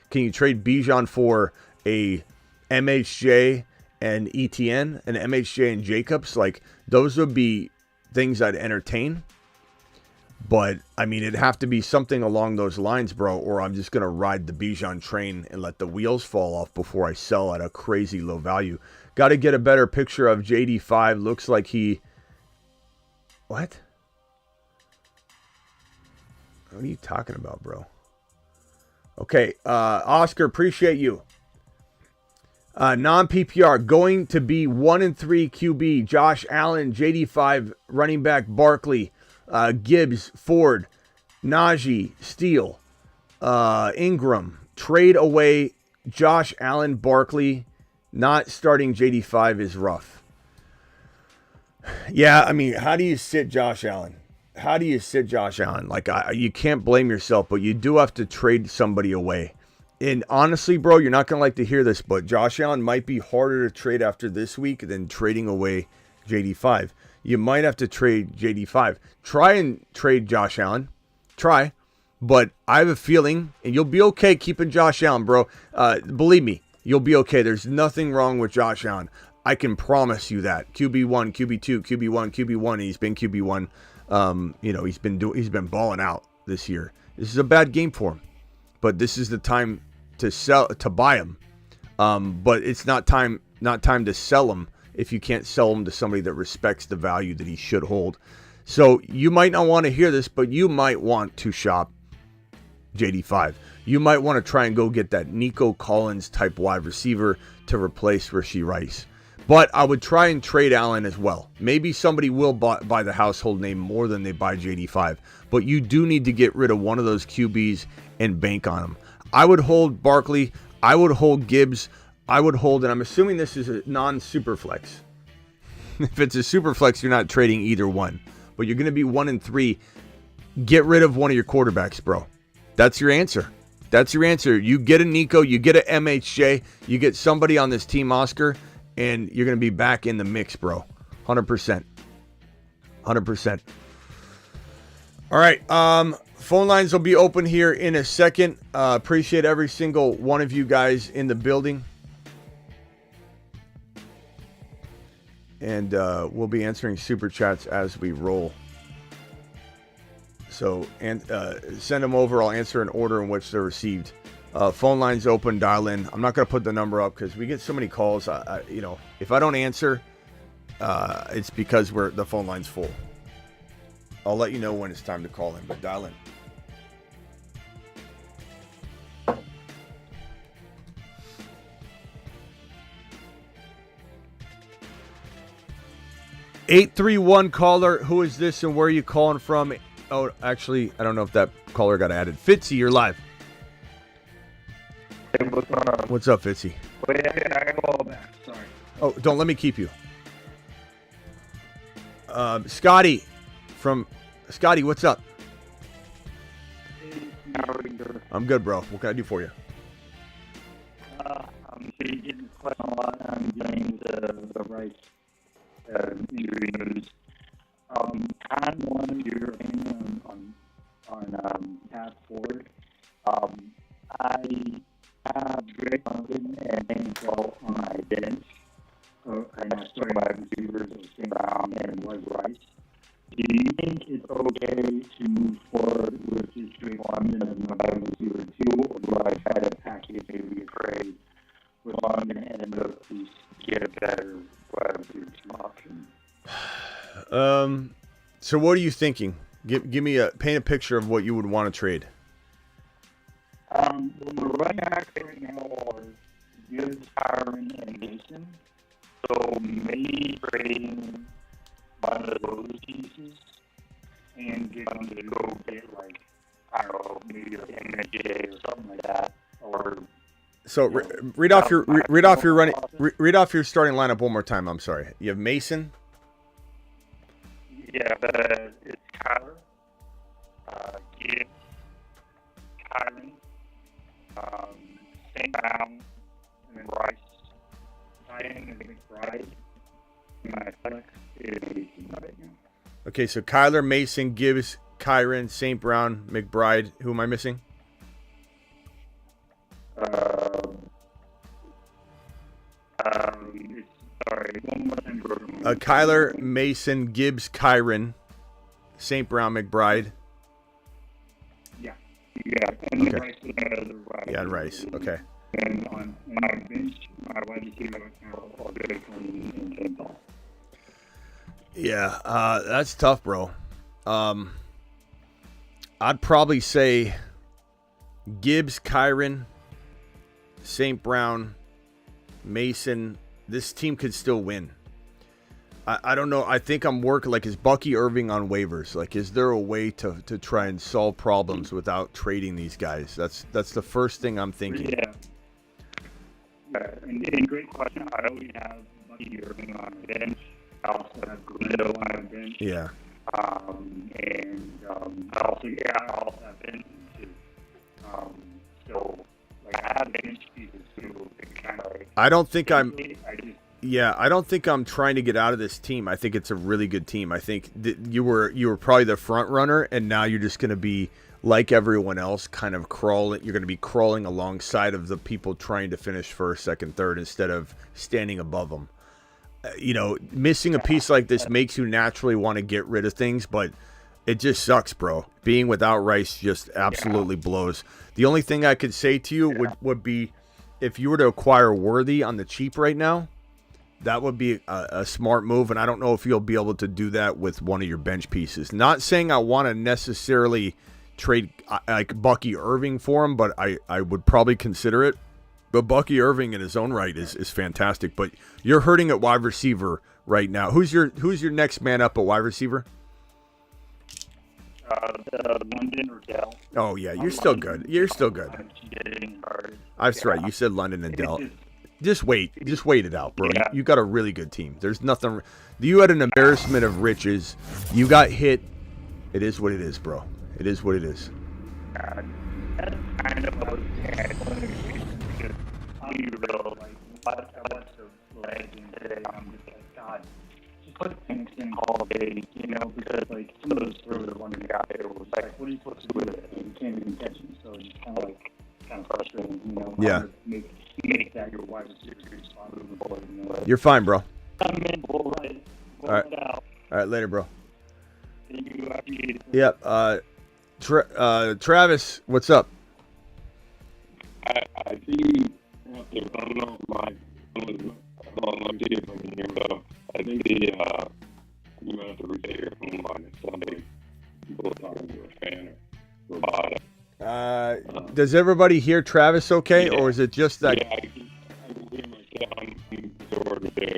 Can you trade Bijan for a MHJ and ETN and MHJ and Jacobs? Like, those would be things I'd entertain. But, I mean, it'd have to be something along those lines, bro, or I'm just going to ride the Bijan train and let the wheels fall off before I sell at a crazy low value. Got to get a better picture of JD5. Looks like he... What? What are you talking about, bro? Okay, Oscar, appreciate you. Non-PPR, going to be 1-3 QB. Josh Allen, JD5, running back Barkley. Gibbs, Ford, Najee, Steele, Ingram, trade away Josh Allen, Barkley. Not starting JD5 is rough. Yeah, I mean, how do you sit Josh Allen? Like, you can't blame yourself, but you do have to trade somebody away. And honestly, bro, you're not going to like to hear this, but Josh Allen might be harder to trade after this week than trading away JD5. You might have to trade JD5. Try and trade Josh Allen. Try. But I have a feeling, and you'll be okay keeping Josh Allen, bro. Believe me, you'll be okay. There's nothing wrong with Josh Allen. I can promise you that. QB1, QB2, QB1, QB1. And he's been QB1. He's been balling out this year. This is a bad game for him. But this is the time to buy him. But it's not time to sell him if you can't sell him to somebody that respects the value that he should hold. So you might not want to hear this, but you might want to shop JD5. You might want to try and go get that Nico Collins type wide receiver to replace Rashee Rice. But I would try and trade Allen as well. Maybe somebody will buy the household name more than they buy JD5. But you do need to get rid of one of those QBs and bank on them. I would hold Barkley. I would hold Gibbs. I would hold, and I'm assuming this is a non-super flex. If it's a super flex, you're not trading either one. But you're going to be 1-3. Get rid of one of your quarterbacks, bro. That's your answer. You get a Nico, you get a MHJ, you get somebody on this team, Oscar, and you're going to be back in the mix, bro. 100%. 100%. All right. Phone lines will be open here in a second. Appreciate every single one of you guys in the building. And we'll be answering super chats as we roll. So send them over. I'll answer in order in which they're received. Phone lines open. Dial in. I'm not going to put the number up because we get so many calls. If I don't answer, it's because the phone line's full. I'll let you know when it's time to call in, but dial in. (831) caller, who is this and where are you calling from? Oh, actually, I don't know if that caller got added. Fitzy, you're live. Hey, what's going on? What's up, Fitzy? Wait, I gotta call back. Sorry. Oh, don't let me keep you. Scotty, what's up? Hey, how are you? I'm good, bro. What can I do for you? I'm getting quite a lot on James the Rice injury news. On one of your opinion on path forward, I have Drake London and Daniel Ball on my bench. And I started my receivers of St. Brown and was Rice. Do you think it's okay to move forward with just Drake London as my wide receiver 2, or do I try to package maybe a trade with London and look to get a better wide receiver 2 option? So what are you thinking? Give me paint a picture of what you would want to trade. Well, my running back right now are good Kyron and Mason. So maybe trading one of those pieces and get them to go get, like, I don't know, maybe like MJ or something like that. Or So read off your starting lineup one more time. I'm sorry. You have Mason. Yeah, it's Kyler, Gibbs, Kyron, St. Brown, and then Rice, Ryan, and McBride. My flex is Mason right now. Okay, so Kyler, Mason, Gibbs, Kyron, St. Brown, McBride. Who am I missing? Sorry, one more time. Kyler, Mason, Gibbs, Kyron, St. Brown, McBride. Yeah, and Okay. Rice. Yeah, Rice. Okay. And on my bench, my wide receiver account, I'll go in St. Paul. Yeah, that's tough, bro. I'd probably say Gibbs, Kyron, St. Brown, Mason. This team could still win. I don't know. I think I'm working, like, is Bucky Irving on waivers? Like, is there a way to try and solve problems without trading these guys? That's the first thing I'm thinking. Yeah. And great question. I already have Bucky Irving on the bench. I also have Guido on the bench. Yeah. I also have Benson too. So, like, I have bench pieces too. Kind of like, I don't think I'm. I just, Yeah, I don't think I'm trying to get out of this team. I think it's a really good team. I think that you were probably the front runner, and now you're just going to be like everyone else, kind of crawling. You're going to be crawling alongside of the people trying to finish first, second, third, instead of standing above them. Missing a piece like this makes you naturally want to get rid of things, but it just sucks, bro. Being without Rice just absolutely blows. The only thing I could say to you would be if you were to acquire Worthy on the cheap right now, that would be a smart move, and I don't know if you'll be able to do that with one of your bench pieces. Not saying I want to necessarily trade like Bucky Irving for him, but I would probably consider it. But Bucky Irving in his own right is fantastic. But you're hurting at wide receiver right now. Who's your next man up at wide receiver? London or Dell. Oh yeah, you're still good. You're still good. That's right. You said London and Dell. Just wait it out, bro. Yeah. You got a really good team. There's nothing. You had an embarrassment of riches. You got hit. It is what it is, bro. It is what it is. That's kind of what I was saying. Because I'll be real, like, I watched the Legend today. I'm just like, God, just put Phoenix in all day, because, like, some of those throws the one we got there was like, what are you supposed to do with it? And you can't even catch them, so it's kind of frustrating, Yeah. Make that your wide receiver spot moving forward, You're fine, bro. I'm in, bull right. All right. All right, later, bro. Thank you. I appreciate it. Yep. Travis, what's up? I think I don't know if my phone is from here, but I think you might have to reset your phone line. It's something people talking to a fan or robotic. Does everybody hear Travis okay, or is it just that? Yeah, I can hear myself. I'm absorbed too.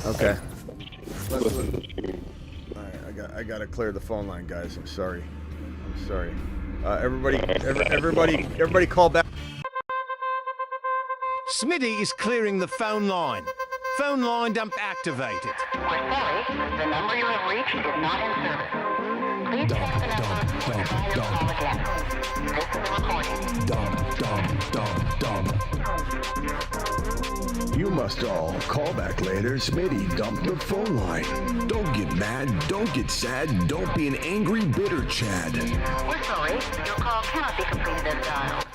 Okay. Listen to the All right, I gotta clear the phone line, guys. I'm sorry. Everybody, call back. Smitty is clearing the phone line. Phone line dump activated. We're sorry, the number you have reached is not in service. Please check the number and try your call again. This is recorded. You must all call back later. Smitty dumped the phone line. Don't get mad. Don't get sad. Don't be an angry, bitter Chad. We're sorry, your call cannot be completed as dialed.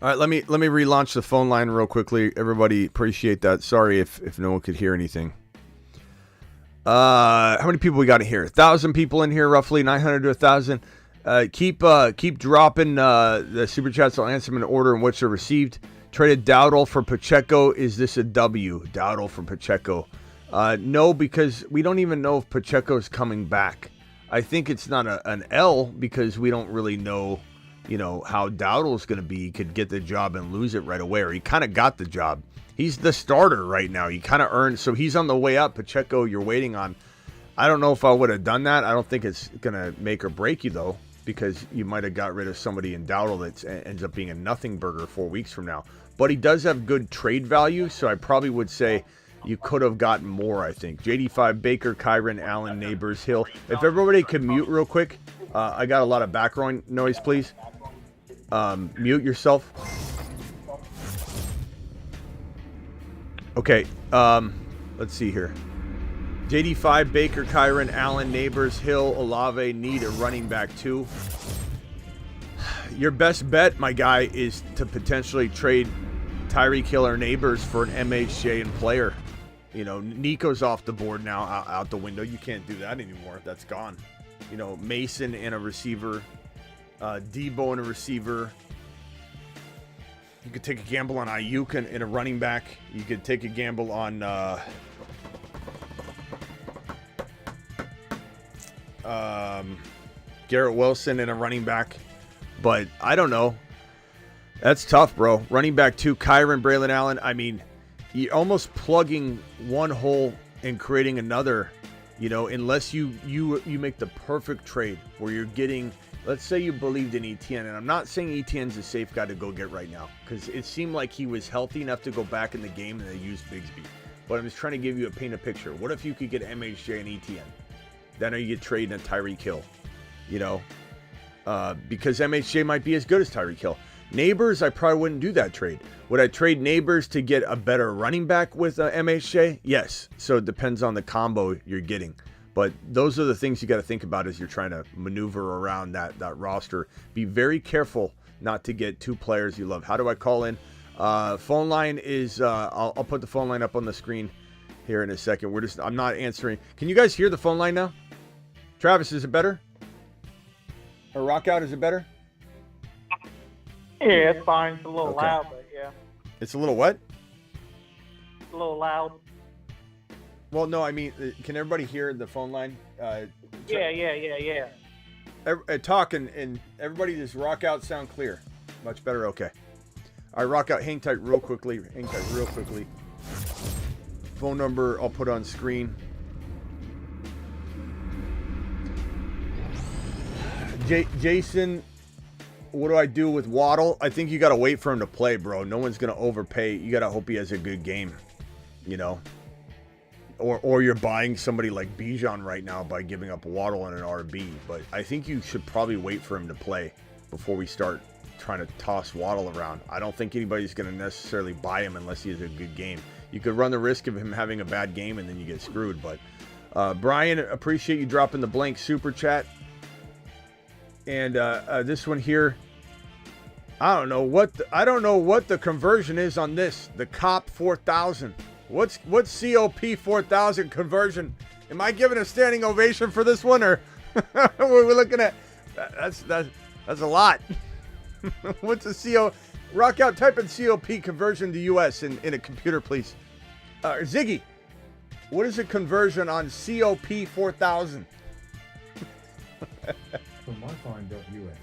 All right, let me relaunch the phone line real quickly. Everybody, appreciate that. Sorry if no one could hear anything. How many people we got in here? 1,000 people in here, roughly 900 to 1,000. Keep dropping the super chats. I'll answer them in order in which they're received. Traded Dowdle for Pacheco. Is this a W? Dowdle for Pacheco. No, because we don't even know if Pacheco's coming back. I think it's not an L because we don't really know how Dowdle's going to be. He could get the job and lose it right away, or he kind of got the job. He's the starter right now. He kind of earned, so he's on the way up. Pacheco, you're waiting on. I don't know if I would have done that. I don't think it's going to make or break you, though, because you might have got rid of somebody in Dowdle that ends up being a nothing burger 4 weeks from now. But he does have good trade value, so I probably would say you could have gotten more, I think. JD5, Baker, Kyron, Allen, Neighbors, Hill. If everybody could mute real quick. I got a lot of background noise, please. Mute yourself. Okay, let's see here. JD5, Baker, Kyron, Allen, Neighbors, Hill, Olave need a running back too. Your best bet, my guy, is to potentially trade Tyreek Hill or Neighbors for an MHJ and player. Nico's off the board now, out the window. You can't do that anymore. That's gone. Mason and a receiver, Debo and a receiver. You could take a gamble on Ayuk and a running back. You could take a gamble on Garrett Wilson and a running back. But I don't know. That's tough, bro. Running back 2, Kyron, Braylon Allen. I mean, you're almost plugging one hole and creating another. Unless you make the perfect trade where you're getting, let's say you believed in ETN, and I'm not saying ETN's a safe guy to go get right now, because it seemed like he was healthy enough to go back in the game and they used Bigsby. But I'm just trying to give you paint a picture. What if you could get MHJ and ETN? Then you get trading a Tyreek Hill, because MHJ might be as good as Tyreek Hill. Neighbors, I probably wouldn't do that trade. Would I trade Neighbors to get a better running back with MHJ? Yes. So it depends on the combo you're getting. But those are the things you got to think about as you're trying to maneuver around that roster. Be very careful not to get 2 players you love. How do I call in? Phone line is, I'll put the phone line up on the screen here in a second. I'm not answering. Can you guys hear the phone line now? Travis, is it better? Or Rock Out, is it better? Yeah, it's fine. It's a little loud, but yeah. It's a little what? It's a little loud. Well, no, I mean, can everybody hear the phone line? Yeah. Talk and everybody just Rock Out sound clear. Much better, okay. All right, Rock Out, hang tight real quickly. Phone number I'll put on screen. Jason, what do I do with Waddle? I think you got to wait for him to play, bro. No one's going to overpay. You got to hope he has a good game, Or you're buying somebody like Bijan right now by giving up Waddle and an RB. But I think you should probably wait for him to play before we start trying to toss Waddle around. I don't think anybody's going to necessarily buy him unless he has a good game. You could run the risk of him having a bad game and then you get screwed. But Brian, appreciate you dropping the blank super chat. And this one here, I don't know what the conversion is on this. The COP 4000. What's COP 4000 conversion? Am I giving a standing ovation for this one, or we're looking at that's a lot. What's a CO? Rock Out, type in COP conversion to US in a computer, please. Ziggy, what is a conversion on COP 4000? From myfind.us.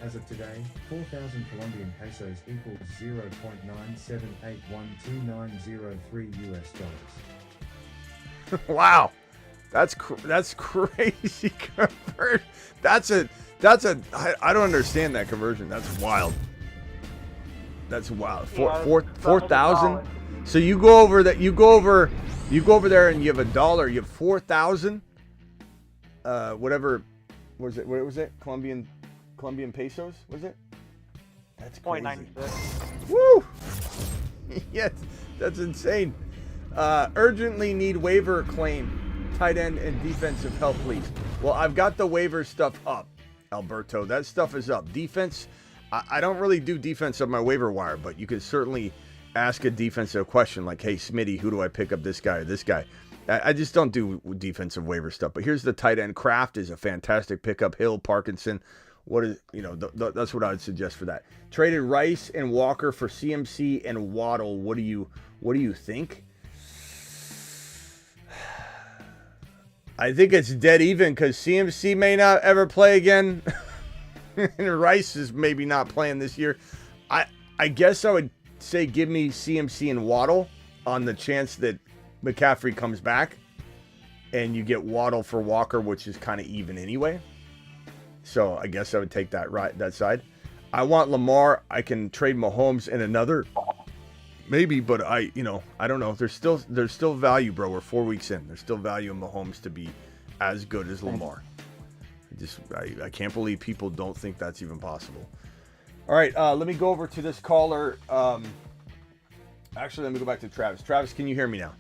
As of today, 4,000 Colombian pesos equals $0.9781290 US dollars. Wow, that's crazy conversion. I don't understand that conversion. That's wild. That's wild. 4,000. So you go over that. You go over there and you have $1. You have 4,000. Whatever. What was it? Colombian pesos, was it? That's crazy. 0.96. Woo! Yes, that's insane. Urgently need waiver claim. Tight end and defensive help, please. Well, I've got the waiver stuff up, Alberto. That stuff is up. Defense, I don't really do defense on my waiver wire, but you can certainly ask a defensive question like, hey, Smitty, who do I pick up, this guy or this guy? I just don't do defensive waiver stuff. But here's the tight end. Kraft is a fantastic pickup. Hill, Parkinson. What is, that's what I would suggest for that. Traded Rice and Walker for CMC and Waddle. What do you think? I think it's dead even because CMC may not ever play again. and Rice is maybe not playing this year. I guess I would say give me CMC and Waddle on the chance that McCaffrey comes back, and you get Waddle for Walker, which is kind of even anyway. So I guess I would take that side. I want Lamar. I can trade Mahomes in another, maybe, but I don't know. There's still value, bro. We're 4 weeks in. There's still value in Mahomes to be as good as Lamar. I can't believe people don't think that's even possible. All right, let me go over to this caller. Actually, let me go back to Travis. Travis, can you hear me now?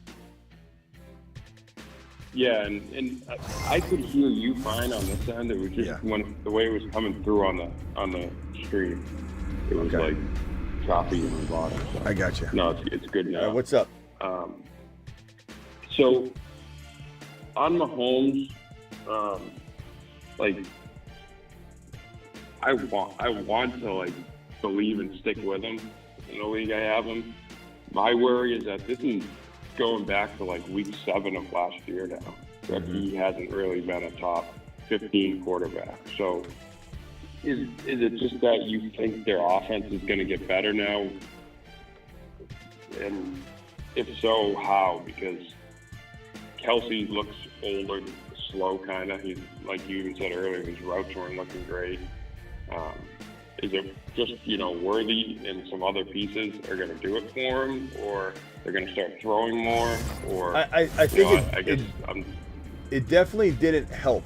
Yeah, and I could hear you fine on this end. It was just when the way it was coming through on the stream, it was like choppy in the bottom. So. I got you. No, it's good now. What's up? So on Mahomes, like I want to like believe and stick with him in the league I have him. My worry is that this is going back to like week 7 of last year now, that he hasn't really been a top 15 quarterback. So is it just that you think their offense is going to get better now? And if so, how? Because Kelsey looks older, slow kind of. He's, like you even said earlier, his routes weren't looking great. Is it just, Worthy and some other pieces are going to do it for him, or they're going to start throwing more? Or I think it definitely didn't help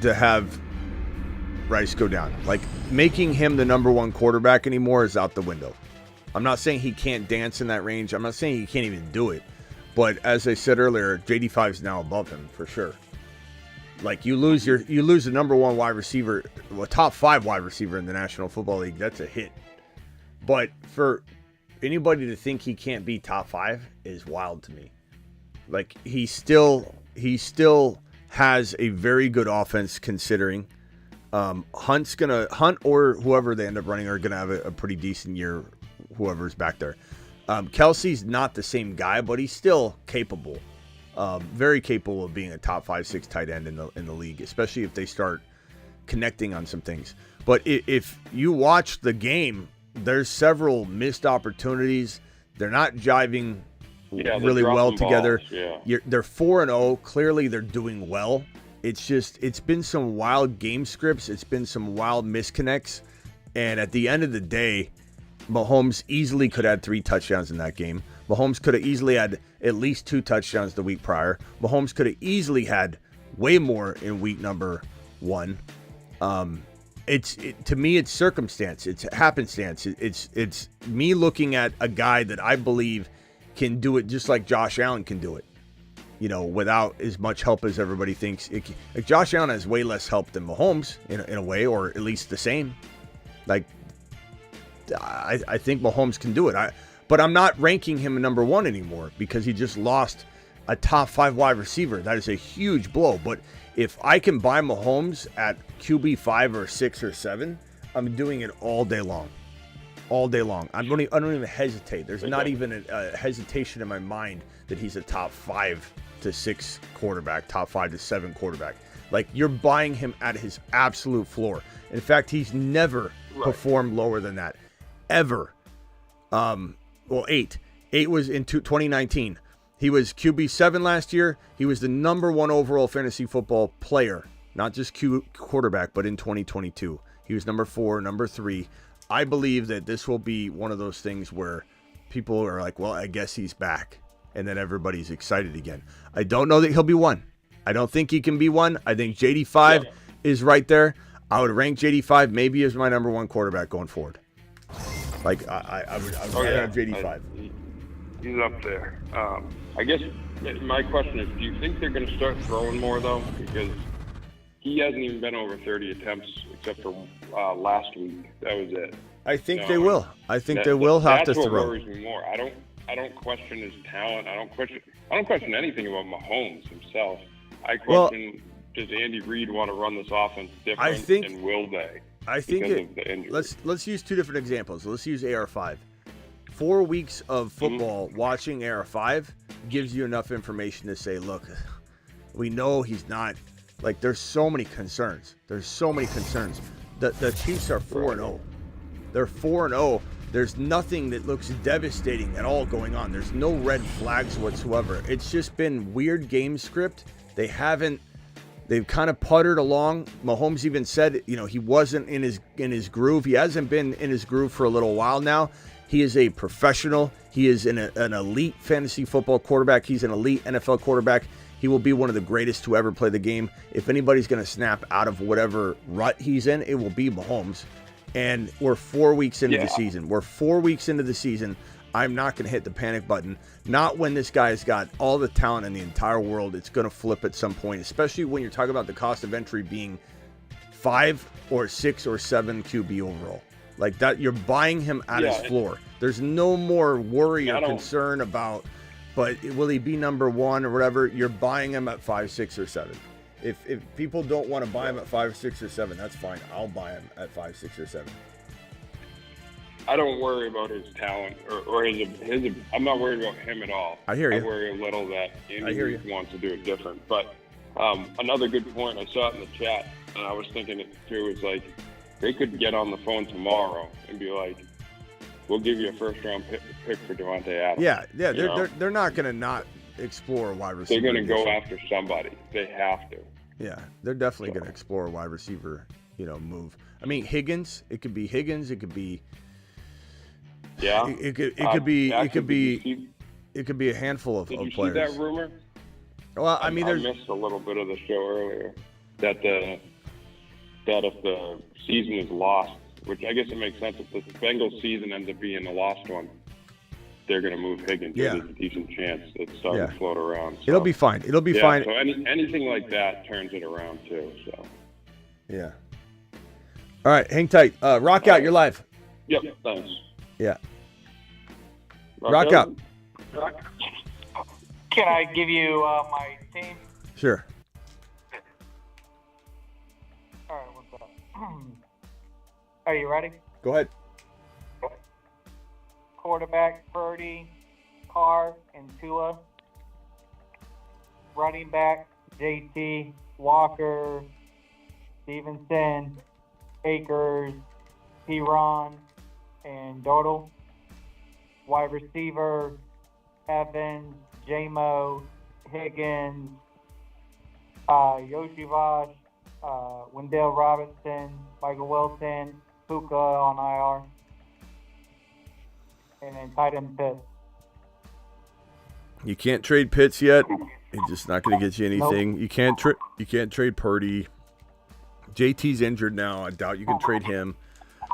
to have Rice go down. Like, making him the number 1 quarterback anymore is out the window. I'm not saying he can't dance in that range. I'm not saying he can't even do it. But as I said earlier, JD5 is now above him for sure. Like, you lose the number 1 wide receiver, a top 5 wide receiver in the National Football League. That's a hit. But for anybody to think he can't be top 5 is wild to me. Like, he still has a very good offense considering. Hunt or whoever they end up running are gonna have a pretty decent year. Whoever's back there. Kelsey's not the same guy, but he's still capable. Very capable of being a top 5-6 tight end in the league, especially if they start connecting on some things. But if you watch the game, there's several missed opportunities. They're not jiving really well together. Yeah. They're 4-0. Clearly, they're doing well. It's been some wild game scripts. It's been some wild misconnects. And at the end of the day, Mahomes easily could have had 3 touchdowns in that game. Mahomes could have easily had at least 2 touchdowns the week prior. Mahomes could have easily had way more in week number 1. To me, it's circumstance. It's happenstance. It's me looking at a guy that I believe can do it just like Josh Allen can do it. Without as much help as everybody thinks. Like, Josh Allen has way less help than Mahomes in a way, or at least the same. Like, I think Mahomes can do it. But I'm not ranking him a number 1 anymore because he just lost a top 5 wide receiver. That is a huge blow. But if I can buy Mahomes at QB 5 or 6 or 7, I'm doing it all day long. All day long. I don't even hesitate. There's not even a hesitation in my mind that he's a top 5 to 6 quarterback, top 5 to 7 quarterback. Like, you're buying him at his absolute floor. In fact, he's never performed lower than that. Ever. 8. 8 was in 2019. He was QB 7 last year. He was the number 1 overall fantasy football player, not just quarterback, but in 2022. He was number 4, number 3. I believe that this will be one of those things where people are like, well, I guess he's back. And then everybody's excited again. I don't know that he'll be 1. I don't think he can be 1. I think JD5 is right there. I would rank JD5 maybe as my number 1 quarterback going forward. Like, I would have JD5. He's up there. I guess my question is, do you think they're going to start throwing more, though? Because he hasn't even been over 30 attempts except for last week. That was it. I think they will. I think they will have to throw. That's what worries me more. I don't question his talent. I don't question anything about Mahomes himself. I question, does Andy Reid want to run this offense different, and will they? I think let's use 2 different examples. Let's use AR5. 4 weeks of football watching AR5 gives you enough information to say, look, we know he's not, like, there's so many concerns. The Chiefs are 4-0. They're 4-0. There's nothing that looks devastating at all going on. There's no red flags whatsoever. It's just been weird game script. They've kind of puttered along. Mahomes even said, he wasn't in his groove. He hasn't been in his groove for a little while now. He is a professional. He is an elite fantasy football quarterback. He's an elite NFL quarterback. He will be one of the greatest to ever play the game. If anybody's going to snap out of whatever rut he's in, it will be Mahomes. And we're 4 weeks into the season. We're 4 weeks into the season. I'm not going to hit the panic button. Not when this guy's got all the talent in the entire world. It's going to flip at some point, especially when you're talking about the cost of entry being 5 or 6 or 7 QB overall. Like that, you're buying him at his floor. There's no more worry or concern about, but will he be number 1 or whatever? You're buying him at 5, 6, or 7. If people don't want to buy him at 5, 6, or 7, that's fine. I'll buy him at 5, 6, or 7. I don't worry about his talent or his. I'm not worried about him at all. I hear you. I worry a little that Andy wants to do it different. But another good point, I saw it in the chat, and I was thinking it too, is like they could get on the phone tomorrow and be like, we'll give you a first-round pick for Devontae Adams. Yeah. They're not going to not explore a wide receiver. They're going to go after somebody. They have to. Yeah, they're definitely going to explore a wide receiver, move. I mean, Higgins. It could be Higgins. It could be. Yeah. It could be a handful of players. Did you see that rumor? Well, I mean, I missed a little bit of the show earlier that if the season is lost, which I guess it makes sense if the Bengals season ends up being the lost one, they're going to move Higgins. Yeah. There's a decent chance it's starting to float around. So. It'll be fine. It'll be fine. So anything like that turns it around too. So. Yeah. All right, hang tight. Rock out. You're live. Yep. Thanks. Yeah. Rock out. Can I give you my team? Sure. All right, what's up? Are you ready? Go ahead. Quarterback, Purdy, Carr, and Tua. Running back, JT, Walker, Stevenson, Akers, P-Ron, and Dodal. Wide receiver, Evans, J-Mo, Higgins, Yoshivash, Wendell Robinson, Michael Wilson, Puka on IR, and then tight end Pitts. You can't trade Pitts yet. It's just not going to get you anything. Nope. You can't trade Purdy. JT's injured now. I doubt you can trade him.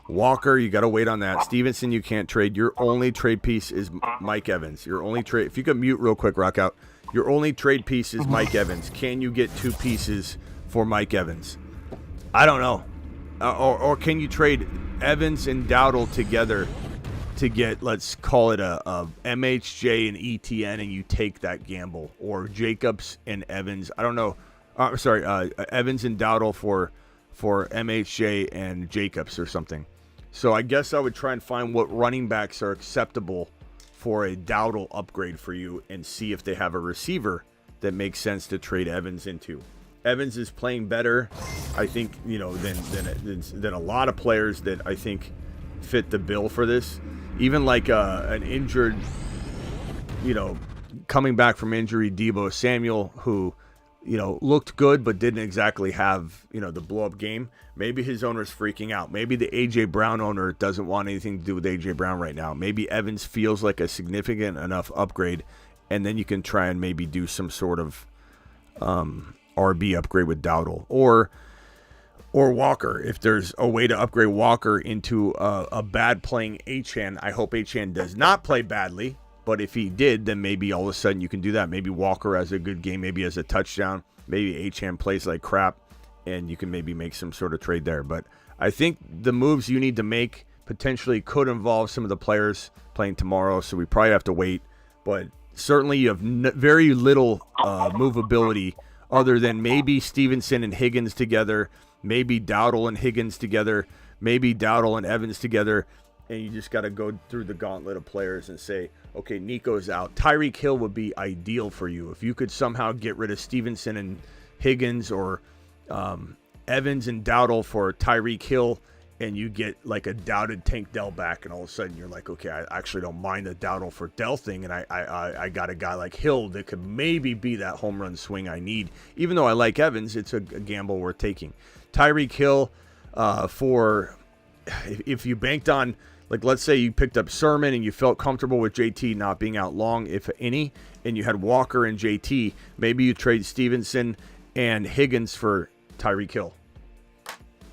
Walker, you got to wait on that. Stevenson, you can't trade. Your only trade piece is Mike Evans. Your only trade. If you could mute real quick, rock out. Your only trade piece is Mike Evans. Can you get 2 pieces for Mike Evans? I don't know. Or can you trade Evans and Dowdle together to get, let's call it a MHJ and ETN, and you take that gamble? Or Jacobs and Evans. I don't know. Evans and Dowdle for MHJ and Jacobs or something. So I guess I would try and find what running backs are acceptable for a Dowdle upgrade for you and see if they have a receiver that makes sense to trade Evans into. Evans is playing better, I think, than a lot of players that I think fit the bill for this. Even like an injured, coming back from injury, Deebo Samuel, who looked good but didn't exactly have, the blow-up game. Maybe his owner's freaking out. Maybe the A.J. Brown owner doesn't want anything to do with A.J. Brown right now. Maybe Evans feels like a significant enough upgrade, and then you can try and maybe do some sort of RB upgrade with Dowdle. Or Walker. If there's a way to upgrade Walker into a bad playing Achane, I hope Achane does not play badly. But if he did, then maybe all of a sudden you can do that. Maybe Walker has a good game, maybe has a touchdown. Maybe Achane plays like crap, and you can maybe make some sort of trade there. But I think the moves you need to make potentially could involve some of the players playing tomorrow, so we probably have to wait. But certainly you have very little movability other than maybe Stevenson and Higgins together, maybe Dowdle and Higgins together, maybe Dowdle and Evans together. And you just got to go through the gauntlet of players and say, okay, Nico's out. Tyreek Hill would be ideal for you. If you could somehow get rid of Stevenson and Higgins or Evans and Dowdle for Tyreek Hill, and you get like a doubted Tank Dell back, and all of a sudden you're like, okay, I actually don't mind the Dowdle for Dell thing, and I got a guy like Hill that could maybe be that home run swing I need. Even though I like Evans, it's a gamble worth taking. Tyreek Hill for if you banked on, like, let's say you picked up Sermon and you felt comfortable with JT not being out long, if any, and you had Walker and JT, maybe you trade Stevenson and Higgins for Tyreek Hill.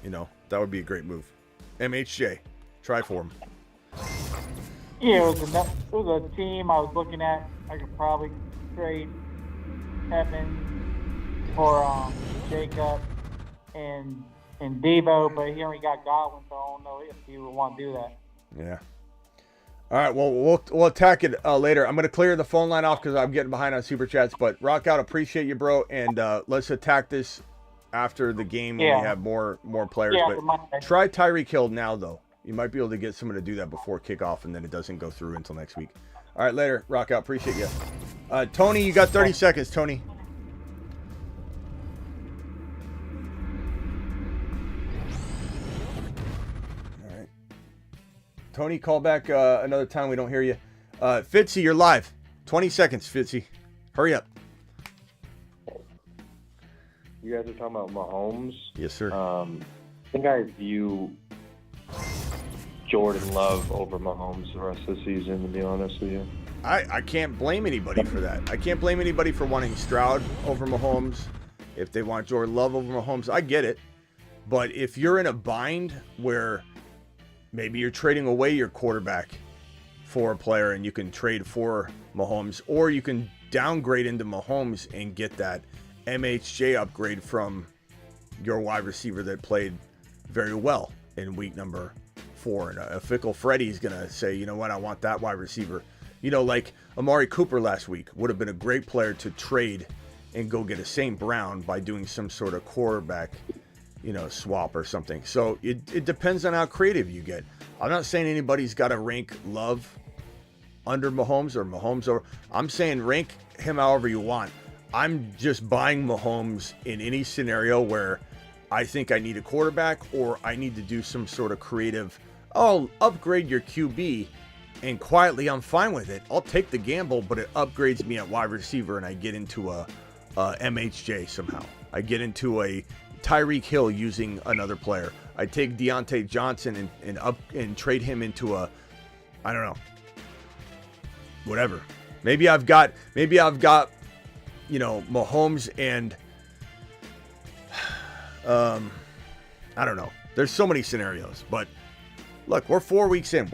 You know, that would be a great move. MHJ, try for him. Yeah, it was a team I was looking at. I could probably trade Evans for Jacob and Debo, but he only got Godwin, so I don't know if he would want to do that. Yeah. All right, well, we'll attack it later. I'm going to clear the phone line off because I'm getting behind on Super Chats, but Rock Out, appreciate you, bro, and let's attack this after the game when we have more players. Yeah, but try Tyreek Hill now, though. You might be able to get someone to do that before kickoff, and then it doesn't go through until next week. All right, later. Rock Out, appreciate you. Tony, you got 30 seconds, Tony. All right. Tony, call back another time we don't hear you. Fitzy, you're live. 20 seconds, Fitzy. Hurry up. You guys are talking about Mahomes. Yes, sir. I think I view Jordan Love over Mahomes the rest of the season, to be honest with you. I can't blame anybody for that. I can't blame anybody for wanting Stroud over Mahomes. If they want Jordan Love over Mahomes, I get it. But if you're in a bind where maybe you're trading away your quarterback for a player and you can trade for Mahomes, or you can downgrade into Mahomes and get that MHJ upgrade from your wide receiver that played very well in week number 4. And a fickle Freddie's going to say, you know what, I want that wide receiver. You know, like Amari Cooper last week would have been a great player to trade and go get a St. Brown by doing some sort of quarterback, you know, swap or something. So it depends on how creative you get. I'm not saying anybody's got to rank Love under Mahomes or Mahomes over. I'm saying rank him however you want. I'm just buying Mahomes in any scenario where I think I need a quarterback or I need to do some sort of creative, I'll upgrade your QB, and quietly I'm fine with it. I'll take the gamble, but it upgrades me at wide receiver and I get into a MHJ somehow. I get into a Tyreek Hill using another player. I take Deontay Johnson and trade him into a, I don't know, whatever. Maybe I've got you know, Mahomes and I don't know. There's so many scenarios, but look, we're 4 weeks in.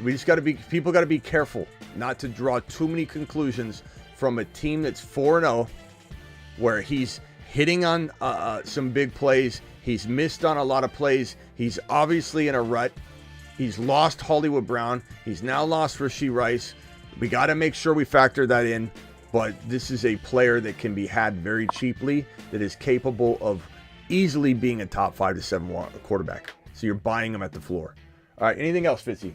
We just people got to be careful not to draw too many conclusions from a team that's 4-0, where he's hitting on some big plays. He's missed on a lot of plays. He's obviously in a rut. He's lost Hollywood Brown. He's now lost Rashee Rice. We got to make sure we factor that in. But this is a player that can be had very cheaply, that is capable of easily being a top 5 to 7 quarterback. So you're buying him at the floor. All right, anything else, Fitzy?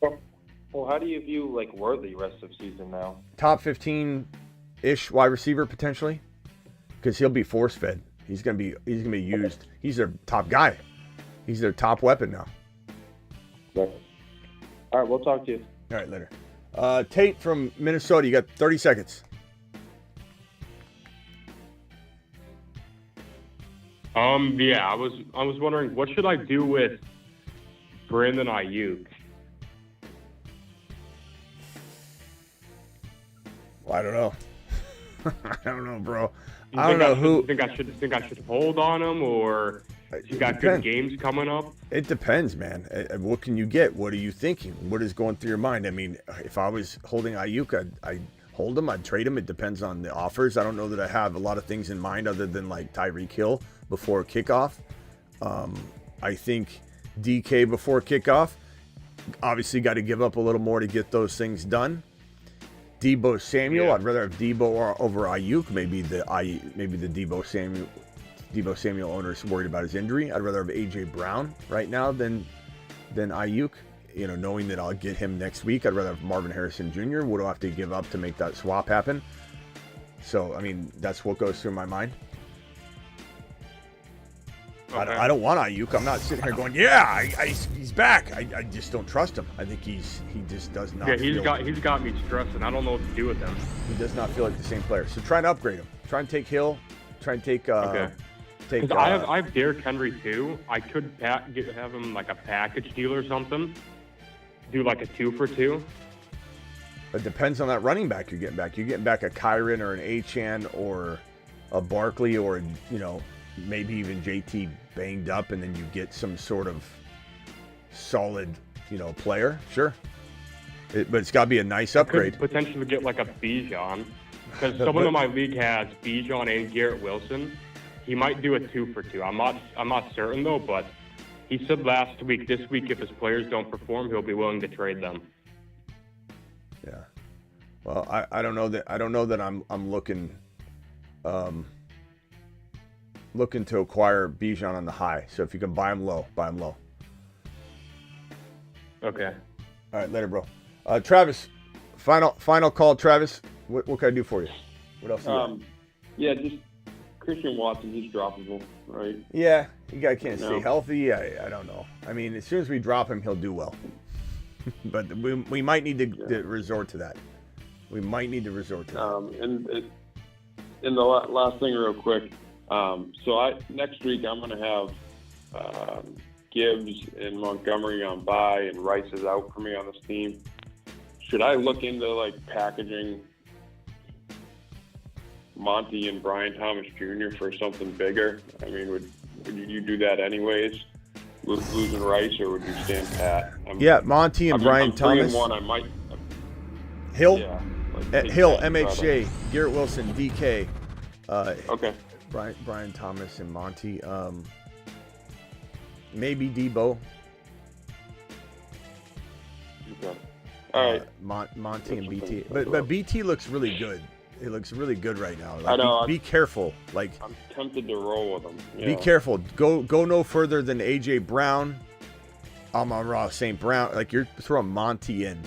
Well, how do you view, like, Worthy rest of season now? Top 15-ish wide receiver potentially, because he'll be force fed. He's gonna be used. He's their top guy. He's their top weapon now. All right, we'll talk to you. All right, later. Tate from Minnesota, you got 30 seconds. Yeah, I was wondering, what should I do with Brandon Ayuk? Well, I don't know. I don't know, bro. Think I should hold on him, or you got good games coming up? It depends, man. What can you get? What are you thinking? What is going through your mind? I mean, if I was holding Ayuk, I'd hold him. I'd trade him. It depends on the offers. I don't know that I have a lot of things in mind other than like Tyreek Hill before kickoff. I think DK before kickoff. Obviously, got to give up a little more to get those things done. Debo Samuel, I'd rather have Debo over Ayuk. Maybe the Debo Samuel owner's worried about his injury. I'd rather have AJ Brown right now than Ayuk. You know, knowing that I'll get him next week, I'd rather have Marvin Harrison Jr. What do I have to give up to make that swap happen? So, I mean, that's what goes through my mind. I don't want Ayuk. I'm not sitting here going, yeah, he's back. I just don't trust him. I think he just does not. Yeah, he's got me stressed, and I don't know what to do with him. He does not feel like the same player. So try and upgrade him. Try and take Hill. Try and take. Okay. Because I have Derrick Henry too. I could have him like a package deal or something. Do like a 2-for-2. It depends on that running back you're getting back. You're getting back a Kyron or an Achane or a Barkley or maybe even JT banged up, and then you get some sort of solid, player. Sure. But it's got to be a nice upgrade. Could potentially get like a Bijan, because someone in my league has Bijan and Garrett Wilson. He might do a 2-for-2. I'm not certain though, but he said this week, if his players don't perform, he'll be willing to trade them. Yeah. Well, I don't know that I'm looking to acquire Bijan on the high. So if you can buy him low, buy him low. Okay. All right, later, bro. Travis, final call, Travis. What can I do for you? What else? Yeah, just Christian Watson. He's droppable, right? Yeah, the guy can't stay healthy. I don't know. I mean, as soon as we drop him, he'll do well. But we might need to resort to that. We might need to resort to that. And the last thing, real quick. So next week I'm going to have Gibbs and Montgomery on bye, and Rice is out for me on this team. Should I look into like packaging Monty and Brian Thomas Jr. for something bigger? I mean, would you do that anyways, losing Rice, or would you stand pat? Monty and Brian Thomas. One I might. Hill. Yeah. Hill, MHJ, Garrett Wilson, DK. Okay. Brian Thomas and Monty. Maybe Debo. Okay. All right. Monty and BT. But BT looks really good. It looks really good right now. I know. Be careful. Like, I'm tempted to roll with him. Yeah. Be careful. Go no further than AJ Brown. Amon-Ra St. Brown. Like, you're throwing Monty in.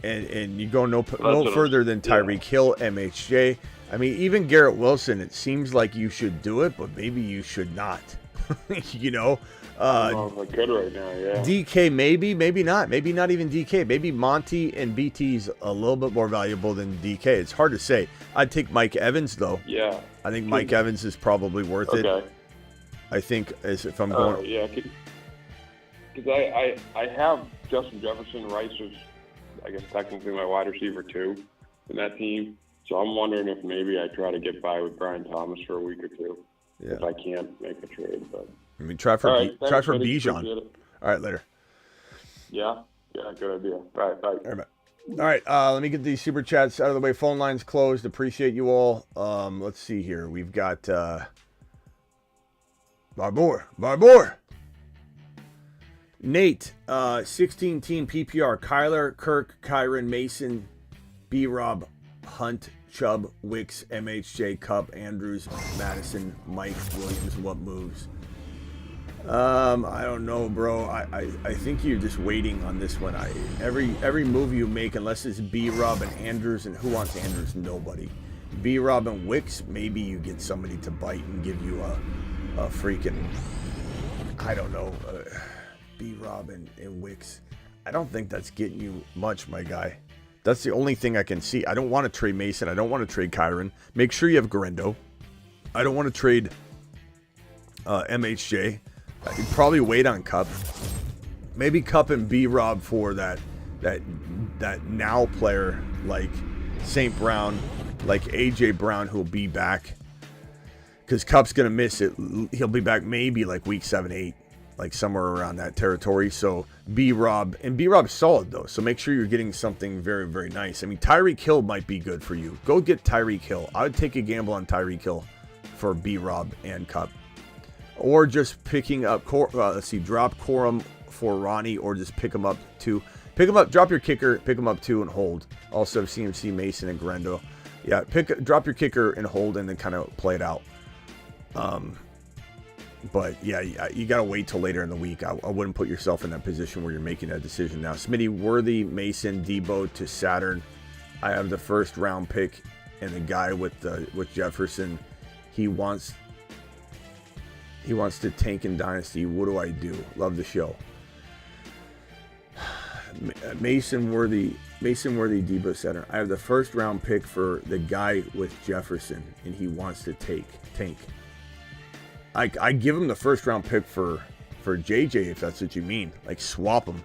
And you go no further than Tyreek Hill, MHJ. I mean, even Garrett Wilson, it seems like you should do it, but maybe you should not. I don't know if I could right now, yeah. DK, maybe not. Maybe not even DK. Maybe Monty and BT's a little bit more valuable than DK. It's hard to say. I'd take Mike Evans, though. Yeah. I think Mike Evans is probably worth it. I think if I'm going... yeah, because I have Justin Jefferson. Rice was, I guess, technically my wide receiver, too, in that team. So I'm wondering if maybe I try to get by with Brian Thomas for a week or two. Yeah. If I can't make a trade, but I mean, try for Bijan. All right, later. Yeah, good idea. All right, bye. All right, let me get these super chats out of the way. Phone lines closed. Appreciate you all. Let's see here. We've got Barbour. Nate, 16 team PPR. Kyler, Kirk, Kyron, Mason, B-Rob, Hunt, Chubb, Wicks, MHJ, Cup, Andrews, Madison, Mike, Williams. What moves? I don't know, bro. I think you're just waiting on this one. Every move you make, unless it's B-Rob and Andrews, and who wants Andrews? Nobody. B-Rob and Wicks, maybe you get somebody to bite and give you a freaking, I don't know, B-Rob and Wicks. I don't think that's getting you much, my guy. That's the only thing I can see. I don't want to trade Mason. I don't want to trade Kyron. Make sure you have Garendo. I don't want to trade MHJ. You'd probably wait on Cup. Maybe Cup and B-Rob for that now player like St. Brown, like AJ Brown, who'll be back. Because Cup's going to miss it. He'll be back maybe like week 7, 8. Like somewhere around that territory. So B-Rob, and B-Rob's solid though, so make sure you're getting something very, very nice. I mean, Tyreek Hill might be good for you. Go get Tyreek Hill. I would take a gamble on Tyreek Hill for B-Rob and Cup. Or just picking up, drop Corum for Ronnie, or just pick him up too. Pick him up, drop your kicker, pick him up too, and hold. Also CMC, Mason, and Garendo. Yeah, drop your kicker and hold, and then kind of play it out. But yeah, you got to wait till later in the week. I wouldn't put yourself in that position where you're making that decision now. Smitty, Worthy, Mason, Debo to Saturn. I have the first round pick, and the guy with Jefferson, he wants He wants to tank in Dynasty. What do I do? Love the show. Mason Worthy Debo Center. I have the first round pick for the guy with Jefferson, and he wants to tank. I give him the first round pick for JJ, if that's what you mean. Like, swap him.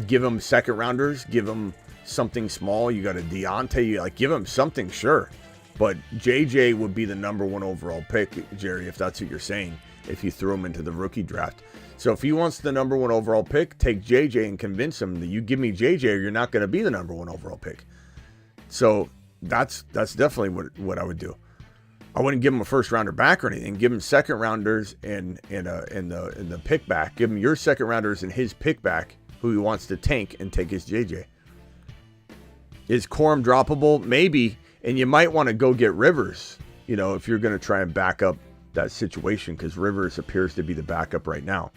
Give him second rounders. Give him something small. You got a Deontay. Like, give him something, sure. But JJ would be the number 1 overall pick, Jerry, if that's what you're saying, if you threw him into the rookie draft. So if he wants the number 1 overall pick, take JJ and convince him that you give me JJ or you're not going to be the number 1 overall pick. So that's definitely what I would do. I wouldn't give him a first rounder back or anything. Give him second rounders and the pick back. Give him your second rounders and his pick back, who he wants to tank, and take his JJ. Is Corum droppable? Maybe. And you might want to go get Rivers, if you're going to try and back up that situation, because Rivers appears to be the backup right now.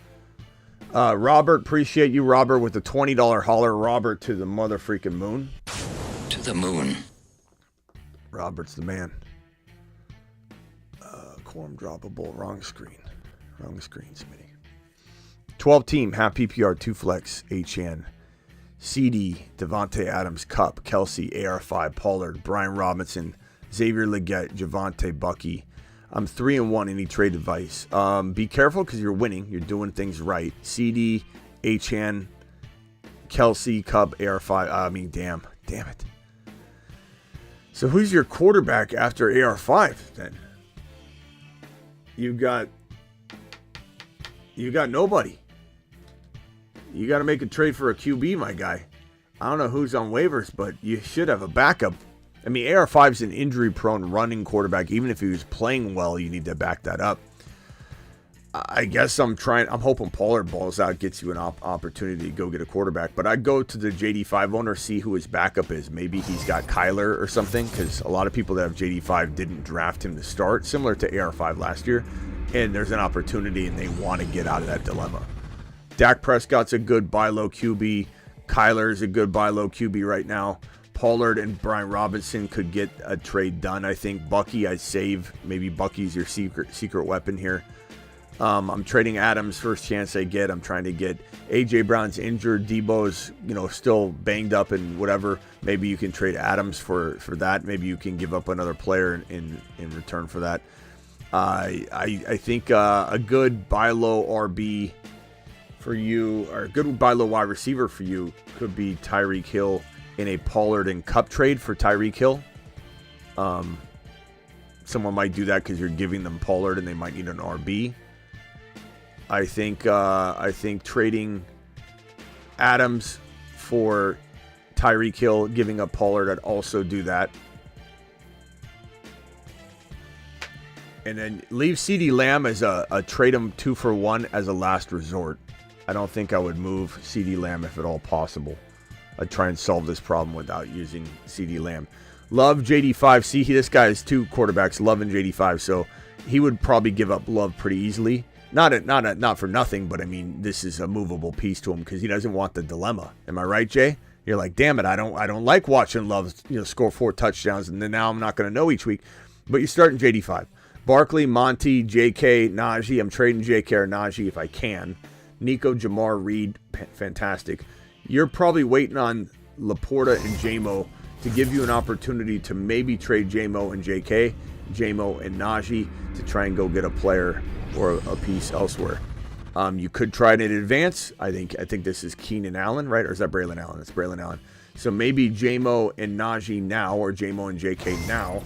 Robert, appreciate you, Robert, with the $20 holler. Robert, to the mother freaking moon. To the moon. Robert's the man. Corum droppable. Wrong screen, Smitty. 12 team, half PPR, 2 flex, HN. CD, Devontae Adams, Cup, Kelsey, AR5, Pollard, Brian Robinson, Xavier Legette, Javonte, Bucky. I'm 3-1. Any trade advice? Be careful, because you're winning. You're doing things right. CD, HN, Kelsey, Cup, AR5. Damn it. So who's your quarterback after AR5 then? You got nobody. You got to make a trade for a QB, my guy. I don't know who's on waivers, but you should have a backup. AR5's an injury-prone running quarterback. Even if he was playing well, you need to back that up. I guess I'm hoping Pollard balls out, gets you an opportunity to go get a quarterback. But I'd go to the JD5 owner, see who his backup is. Maybe he's got Kyler or something, because a lot of people that have JD5 didn't draft him to start, similar to AR5 last year. And there's an opportunity, and they want to get out of that dilemma. Dak Prescott's a good buy low QB. Kyler's a good buy low QB right now. Pollard and Brian Robinson could get a trade done. I think Bucky I'd save. Maybe Bucky's your secret weapon here. I'm trading Adams first chance I get. I'm trying to get AJ Brown's injured. Debo's still banged up and whatever. Maybe you can trade Adams for that. Maybe you can give up another player in return for that. I think a good buy low RB for you, or a good buy low wide receiver for you, could be Tyreek Hill in a Pollard and Cup trade for Tyreek Hill. Someone might do that because you're giving them Pollard and they might need an RB. I think trading Adams for Tyreek Hill, giving up Pollard, I'd also do that. And then leave CeeDee Lamb as a trade him 2-for-1 as a last resort. I don't think I would move CeeDee Lamb if at all possible. I'd try and solve this problem without using CeeDee Lamb. Love JD5. See, this guy has 2 quarterbacks, Love and JD5, so he would probably give up Love pretty easily. Not for nothing, but this is a movable piece to him because he doesn't want the dilemma. Am I right, Jay? You're like, damn it, I don't like watching Love score 4 touchdowns, and then now I'm not going to know each week. But you're starting JD5. Barkley, Monty, JK, Najee. I'm trading JK or Najee if I can. Nico, Jamar, Reed, fantastic. You're probably waiting on Laporta and JMO to give you an opportunity to maybe trade JMO and JK, JMO and Najee to try and go get a player or a piece elsewhere. You could try it in advance. I think this is Keenan Allen, right? Or is that Braylon Allen? It's Braylon Allen. So maybe JMO and Najee now, or JMO and JK now,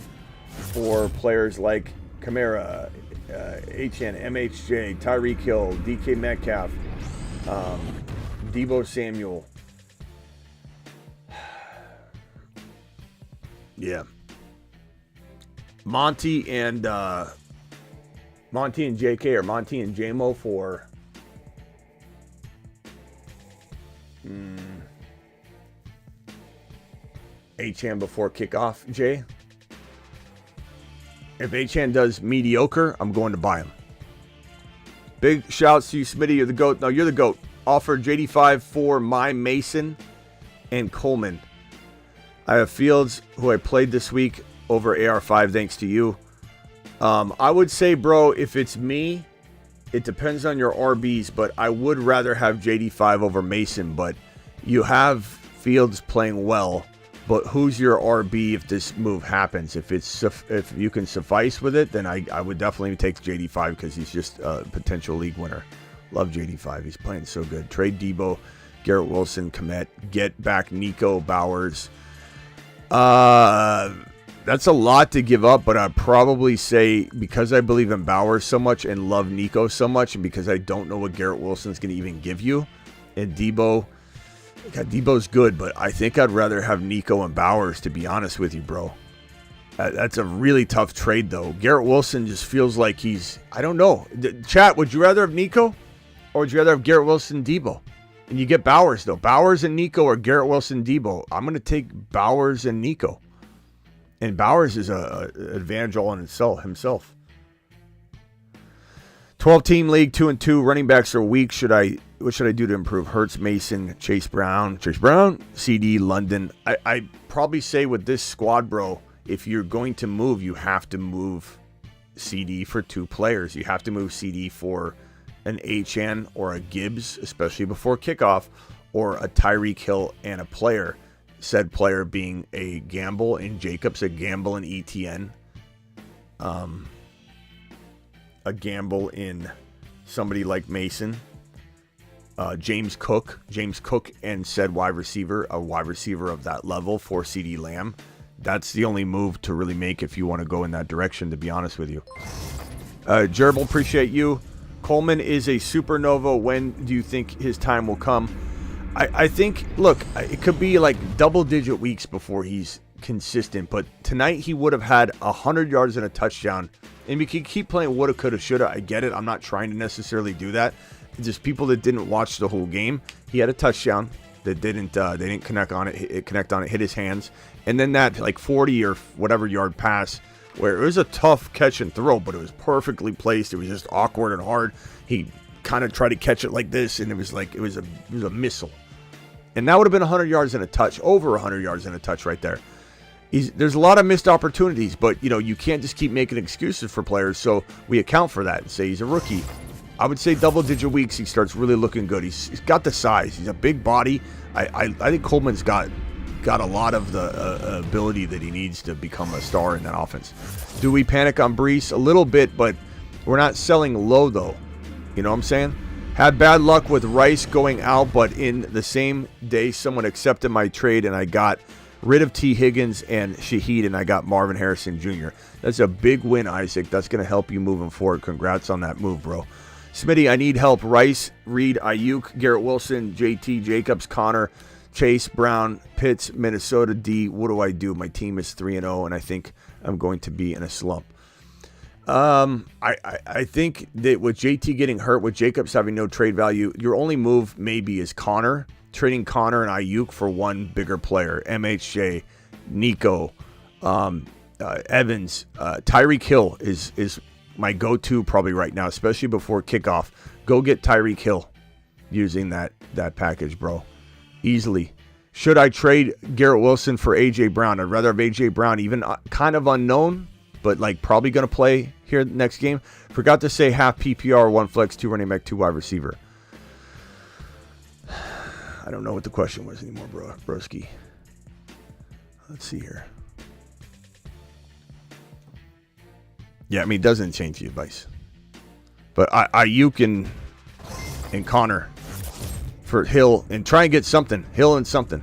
for players like Kamara, HN, MHJ, Tyreek Hill, DK Metcalf, Deebo Samuel. Yeah. Monty and JK, or Monty and JMO for HN before kickoff, Jay. If HN does mediocre, I'm going to buy him. Big shouts to you, Smitty. You're the GOAT. No, you're the GOAT. Offer JD5 for my Mason and Coleman. I have Fields, who I played this week, over AR5 thanks to you. I would say, bro, if it's me, it depends on your RBs, but I would rather have JD5 over Mason. But you have Fields playing well, but who's your RB if this move happens? If you can suffice with it, then I would definitely take JD5 because he's just a potential league winner. Love JD5. He's playing so good. Trade Debo, Garrett Wilson, Komet, get back Nico, Bowers. That's a lot to give up, but I'd probably say because I believe in Bowers so much and love Nico so much, and because I don't know what Garrett Wilson's going to even give you, and Debo's good, but I think I'd rather have Nico and Bowers, to be honest with you, bro. That's a really tough trade, though. Garrett Wilson just feels like I don't know. Chat, would you rather have Nico or would you rather have Garrett Wilson, Debo? And you get Bowers, though. Bowers and Nico or Garrett Wilson, Debo. I'm going to take Bowers and Nico. And Bowers is an advantage all in himself. 12-team league, 2-2. Running backs are weak. What should I do to improve? Hurts, Mason, Chase Brown, CD, London. I probably say with this squad, bro, if you're going to move, you have to move CD for 2 players. You have to move CD for an HN or a Gibbs, especially before kickoff, or a Tyreek Hill and a player. Said player being a Gamble in Jacobs, a Gamble in ETN, a Gamble in somebody like Mason, James Cook and said wide receiver, a wide receiver of that level for CD Lamb. That's the only move to really make if you want to go in that direction, to be honest with you. Gerbil, appreciate you. Coleman is a supernova. When do you think his time will come? I think, look, it could be like double-digit weeks before he's consistent, but tonight he would have had 100 yards and a touchdown. And we can keep playing woulda, coulda, shoulda. I get it. I'm not trying to necessarily do that. It's just people that didn't watch the whole game. He had a touchdown that they didn't connect on it. Hit his hands, and then that like 40 or whatever yard pass where it was a tough catch and throw, but it was perfectly placed. It was just awkward and hard. He kind of tried to catch it like this, and it was a missile. And that would have been 100 yards and a touch, over 100 yards and a touch right there. There's a lot of missed opportunities, but you can't just keep making excuses for players, so we account for that and say he's a rookie. I would say double-digit weeks, he starts really looking good. He's got the size. He's a big body. I think Coleman's got a lot of the ability that he needs to become a star in that offense. Do we panic on Brees? A little bit, but we're not selling low, though. You know what I'm saying? Had bad luck with Rice going out, but in the same day, someone accepted my trade, and I got rid of T. Higgins and Shaheed, and I got Marvin Harrison Jr. That's a big win, Isaac. That's going to help you moving forward. Congrats on that move, bro. Smitty, I need help. Rice, Reed, Ayuk, Garrett Wilson, JT, Jacobs, Connor, Chase, Brown, Pitts, Minnesota, D. What do I do? My team is 3-0, and I think I'm going to be in a slump. I think that with JT getting hurt, with Jacobs having no trade value, your only move maybe is Connor. Trading Connor and Ayuk for one bigger player. MHJ, Nico, Evans, Tyreek Hill is my go-to probably right now, especially before kickoff. Go get Tyreek Hill using that package, bro. Easily. Should I trade Garrett Wilson for A.J. Brown? I'd rather have A.J. Brown, even kind of unknown, but like probably going to play here next game. Forgot to say half PPR, 1 flex, 2 running back, 2 wide receiver. I don't know what the question was anymore, broski. Let's see here. Yeah, I mean, it doesn't change the advice. But Ayuk and Connor for Hill, and try and get something. Hill and something.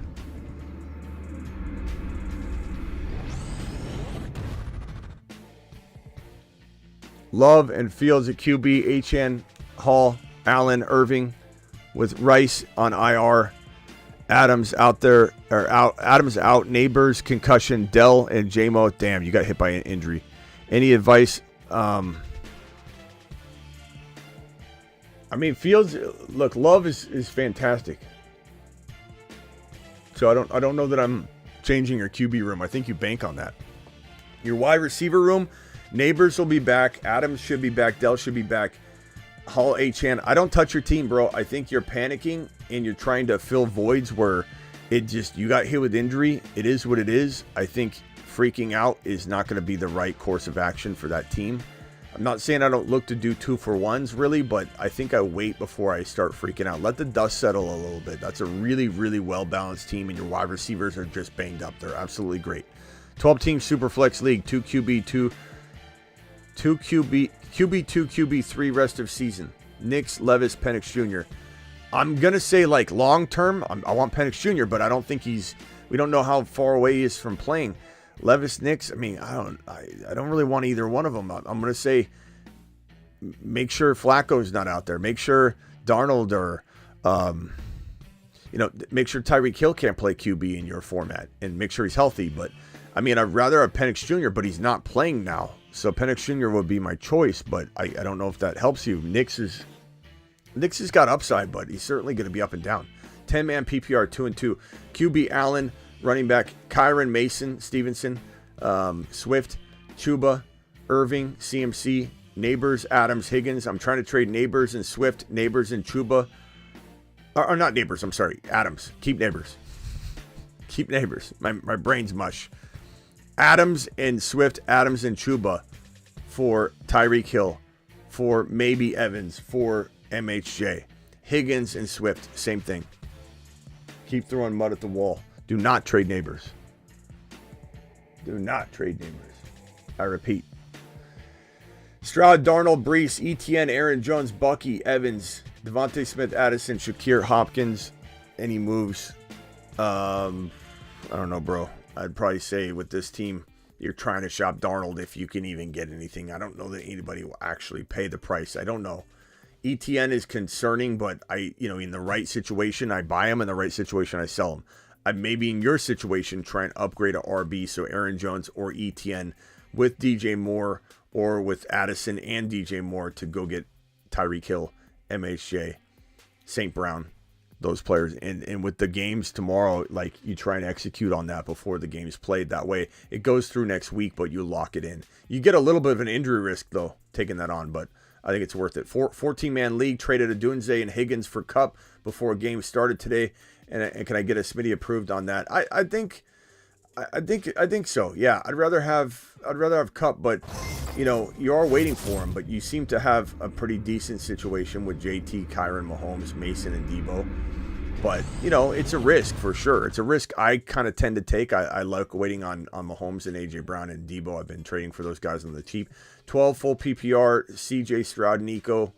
Love and Fields at QB, HN, Hall, Allen, Irving, with Rice on IR. Adams out there, or out. Adams out. Neighbors, concussion. Dell and JMO. Damn, you got hit by an injury. Any advice? I mean, Fields. Look, Love is fantastic. So I don't know that I'm changing your QB room. I think you bank on that. Your wide receiver room. Neighbors will be back. Adams should be back. Dell should be back. Hall, HN. I don't touch your team, bro. I think you're panicking and you're trying to fill voids where you got hit with injury. It is what it is. I think freaking out is not going to be the right course of action for that team. I'm not saying I don't look to do 2-for-1s really, but I think I wait before I start freaking out. Let the dust settle a little bit. That's a really, really well-balanced team, and your wide receivers are just banged up. They're absolutely great. 12-team Superflex League, 2 QB, 2 QB, 2 QB3 rest of season. Nix, Levis, Penix Jr. I'm going to say, like, long-term, I want Penix Jr., but I don't think we don't know how far away he is from playing. Levis, Nix, I mean, I don't really want either one of them. I'm going to say make sure Flacco's not out there. Make sure Darnold or, make sure Tyreek Hill can't play QB in your format and make sure he's healthy. But, I mean, I'd rather have Penix Jr., but he's not playing now. So Penix Jr. would be my choice, but I don't know if that helps you. Nix has got upside, but he's certainly going to be up and down. 10-man PPR, 2-2. QB Allen, running back Kyron, Mason, Stevenson, Swift, Chuba, Irving, CMC, Neighbors, Adams, Higgins. I'm trying to trade Neighbors and Swift, Neighbors and Chuba. Or not Neighbors, I'm sorry. Adams. Keep Neighbors. Keep Neighbors. My brain's mush. Adams and Swift, Adams and Chuba for Tyreek Hill, for maybe Evans, for MHJ. Higgins and Swift, same thing. Keep throwing mud at the wall. Do not trade Neighbors. Do not trade Neighbors. I repeat. Stroud, Darnold, Brees, ETN, Aaron Jones, Bucky, Evans, Devontae Smith, Addison, Shakir, Hopkins. Any moves? I don't know, bro. I'd probably say with this team, you're trying to shop Darnold if you can even get anything. I don't know that anybody will actually pay the price. I don't know. ETN is concerning, but in the right situation, I buy him. In the right situation, I sell him. I maybe in your situation, try and upgrade a RB, so Aaron Jones or ETN with DJ Moore or with Addison and DJ Moore to go get Tyreek Hill, MHJ, St. Brown, those players. And with the games tomorrow, like, you try and execute on that before the game's played. That way it goes through next week, but you lock it in. You get a little bit of an injury risk, though, taking that on, but I think it's worth it. 14-man league, traded Adunze and Higgins for Cup before a game started today. And can I get a Smitty approved on that? I think so. Yeah, I'd rather have Cup, but you are waiting for him. But you seem to have a pretty decent situation with JT, Kyron, Mahomes, Mason, and Debo. But it's a risk for sure. It's a risk I kind of tend to take. I like waiting on Mahomes and AJ Brown and Debo. I've been trading for those guys on the cheap. 12 full PPR. CJ Stroud, Nico,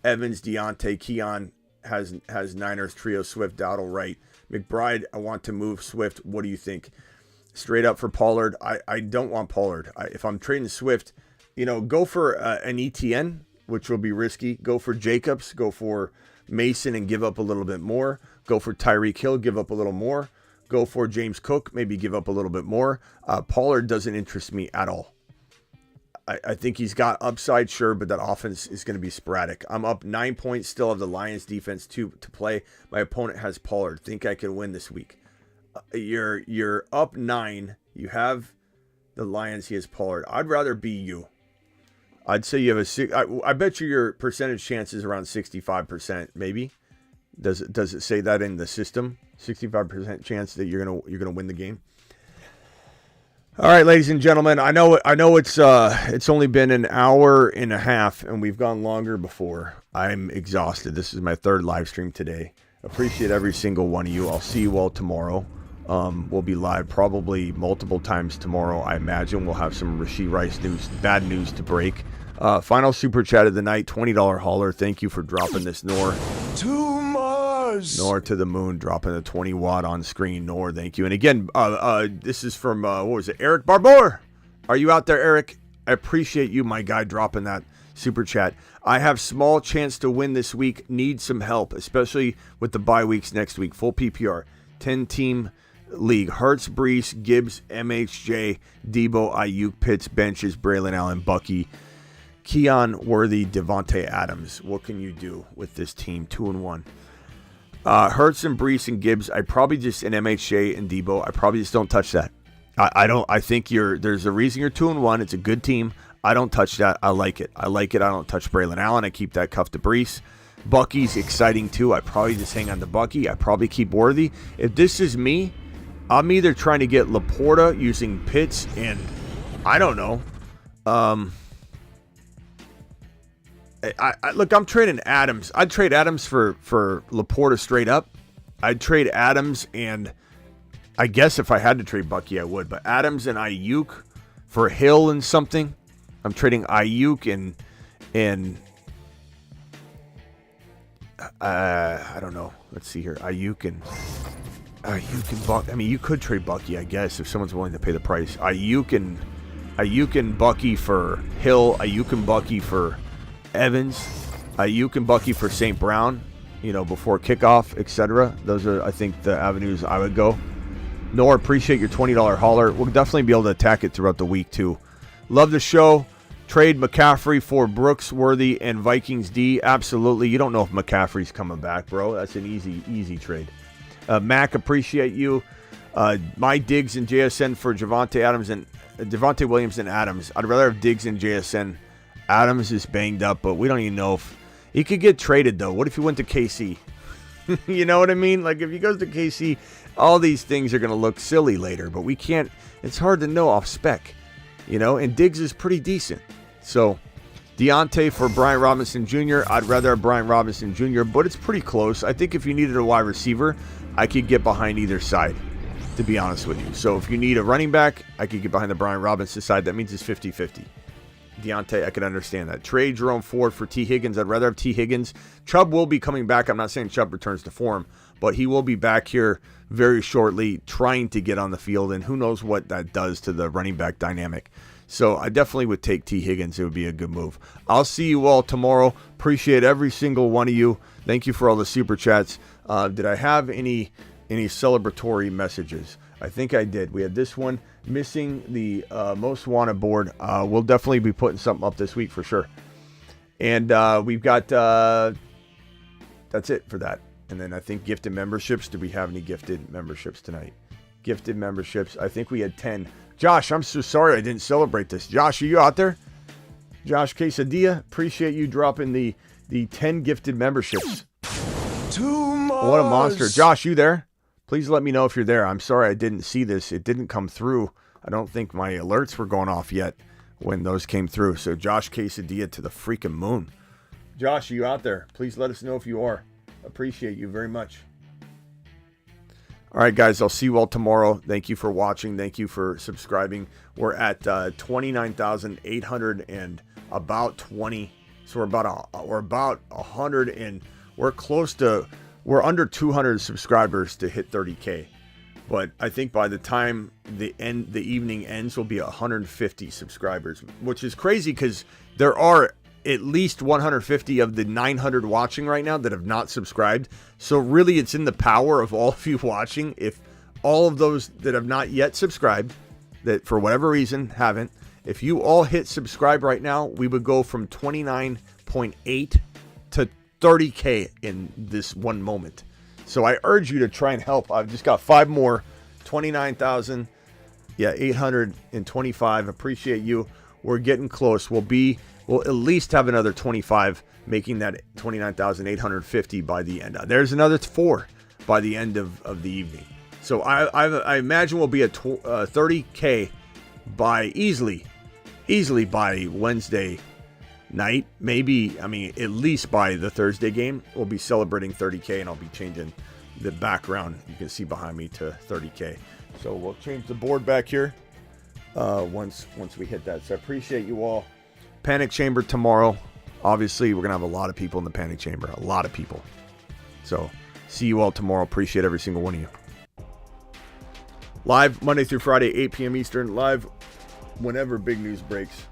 Evans, Deontay, Keon. Has Niners trio, Swift, Dowdle, Wright, McBride. I want to move Swift. What do you think? Straight up for Pollard. I don't want Pollard. If I'm trading Swift, go for an ETN, which will be risky. Go for Jacobs. Go for Mason and give up a little bit more. Go for Tyreek Hill, give up a little more. Go for James Cook, maybe give up a little bit more. Pollard doesn't interest me at all. I think he's got upside, sure, but that offense is going to be sporadic. I'm up 9 points, still have the Lions defense to play. My opponent has Pollard. Think I can win this week. You're up 9. You have the Lions. He has Pollard. I'd rather be you. I'd say you have I bet you your percentage chance is around 65%, maybe. Does it say that in the system? 65% chance that you're gonna win the game. All right, ladies and gentlemen, I know it's only been an hour and a half, and we've gone longer before. I'm exhausted. This is my third live stream today. Appreciate every single one of you. I'll see you all tomorrow. We'll be live probably multiple times tomorrow. I imagine we'll have some Rashee Rice news, bad news to break. Final super chat of the night, $20 hauler. Thank you for dropping this, Nor. Nor to the moon, dropping the 20 watt on screen. Nor, thank you. And again, this is from, Eric Barbour. Are you out there, Eric? I appreciate you, my guy, dropping that super chat. I have small chance to win this week. Need some help, especially with the bye weeks next week. Full PPR, 10-team league. Hurts, Brees, Gibbs, MHJ, Debo, Ayuk, Pitts, benches, Braylon Allen, Bucky, Keon, Worthy, Devontae Adams. What can you do with this team? 2-1. Hurts and Brees and Gibbs, I probably just, in MHJ and Debo, I probably just don't touch that. I think there's a reason you're 2-1. It's a good team. I don't touch that. I like it. I don't touch Braylon Allen. I keep that cuff to Brees. Bucky's exciting too. I probably just hang on to Bucky. I probably keep Worthy. If this is me, I'm either trying to get Laporta using Pitts and I don't know. Look, I'm trading Adams. I'd trade Adams for Laporta straight up. I'd trade Adams, and I guess if I had to trade Bucky, I would. But Adams and Ayuk for Hill and something. I'm trading Ayuk and I don't know. Let's see here. Ayuk and Bucky. I mean, you could trade Bucky, I guess, if someone's willing to pay the price. Ayuk and Bucky for Hill. Ayuk and Bucky for Evans. Ayuk and Bucky for St. Brown. Before kickoff, etc. Those are, I think, the avenues I would go. Nor appreciate your $20 hauler. We'll definitely be able to attack it throughout the week too. Love the show. Trade McCaffrey for Brooks, Worthy, and Vikings D. Absolutely. You don't know if McCaffrey's coming back, bro. That's an easy trade. Mac, appreciate you. My Diggs and JSN for Javonte Williams and Adams. I'd rather have Diggs and JSN. Adams is banged up, but we don't even know if he could get traded, though. What if he went to KC? You know what I mean? Like, if he goes to KC, all these things are going to look silly later, but we can't. It's hard to know off spec, and Diggs is pretty decent. So, Deontay for Brian Robinson Jr. I'd rather have Brian Robinson Jr., but it's pretty close. I think if you needed a wide receiver, I could get behind either side, to be honest with you. So, if you need a running back, I could get behind the Brian Robinson side. That means it's 50-50. Deontay, I can understand that. Trade Jerome Ford for T. Higgins. I'd rather have T. Higgins. Chubb will be coming back. I'm not saying Chubb returns to form, but he will be back here very shortly trying to get on the field, and who knows what that does to the running back dynamic. So I definitely would take T. Higgins. It would be a good move. I'll see you all tomorrow. Appreciate every single one of you. Thank you for all the super chats. Did I have any celebratory messages? I think I did. We had this one, missing the most wanted board. We'll definitely be putting something up this week for sure. And we've got, that's it for that. And then I think gifted memberships. Do we have any gifted memberships tonight? Gifted memberships. I think we had 10. Josh, I'm so sorry I didn't celebrate this. Josh, are you out there? Josh Quesadilla, appreciate you dropping the 10 gifted memberships. What a monster. Josh, you there? Please let me know if you're there. I'm sorry I didn't see this. It didn't come through. I don't think my alerts were going off yet when those came through. So Josh Quesadilla to the freaking moon. Josh, are you out there? Please let us know if you are. Appreciate you very much. All right, guys, I'll see you all tomorrow. Thank you for watching. Thank you for subscribing. We're at 29,800 and about 20. So we're about 100 and we're under 200 subscribers to hit 30K. But I think by the time the evening ends, we'll be 150 subscribers, which is crazy because there are at least 150 of the 900 watching right now that have not subscribed. So really, it's in the power of all of you watching. If all of those that have not yet subscribed, that for whatever reason haven't, if you all hit subscribe right now, we would go from 29.8 to 30K in this one moment. So I urge you to try and help. I've just got 5 more, 29,000. Yeah, 825. Appreciate you. We're getting close. We'll at least have another 25, making that 29,850 by the end. There's another 4 by the end of the evening. So I imagine we'll be at 30K by easily by Wednesday night. Maybe, at least by the Thursday game, we'll be celebrating 30K, and I'll be changing the background you can see behind me to 30K. So we'll change the board back here once we hit that. So I appreciate you all. Panic Chamber tomorrow. Obviously, we're going to have a lot of people in the Panic Chamber. A lot of people. So, see you all tomorrow. Appreciate every single one of you. Live Monday through Friday, 8 p.m. Eastern. Live whenever big news breaks.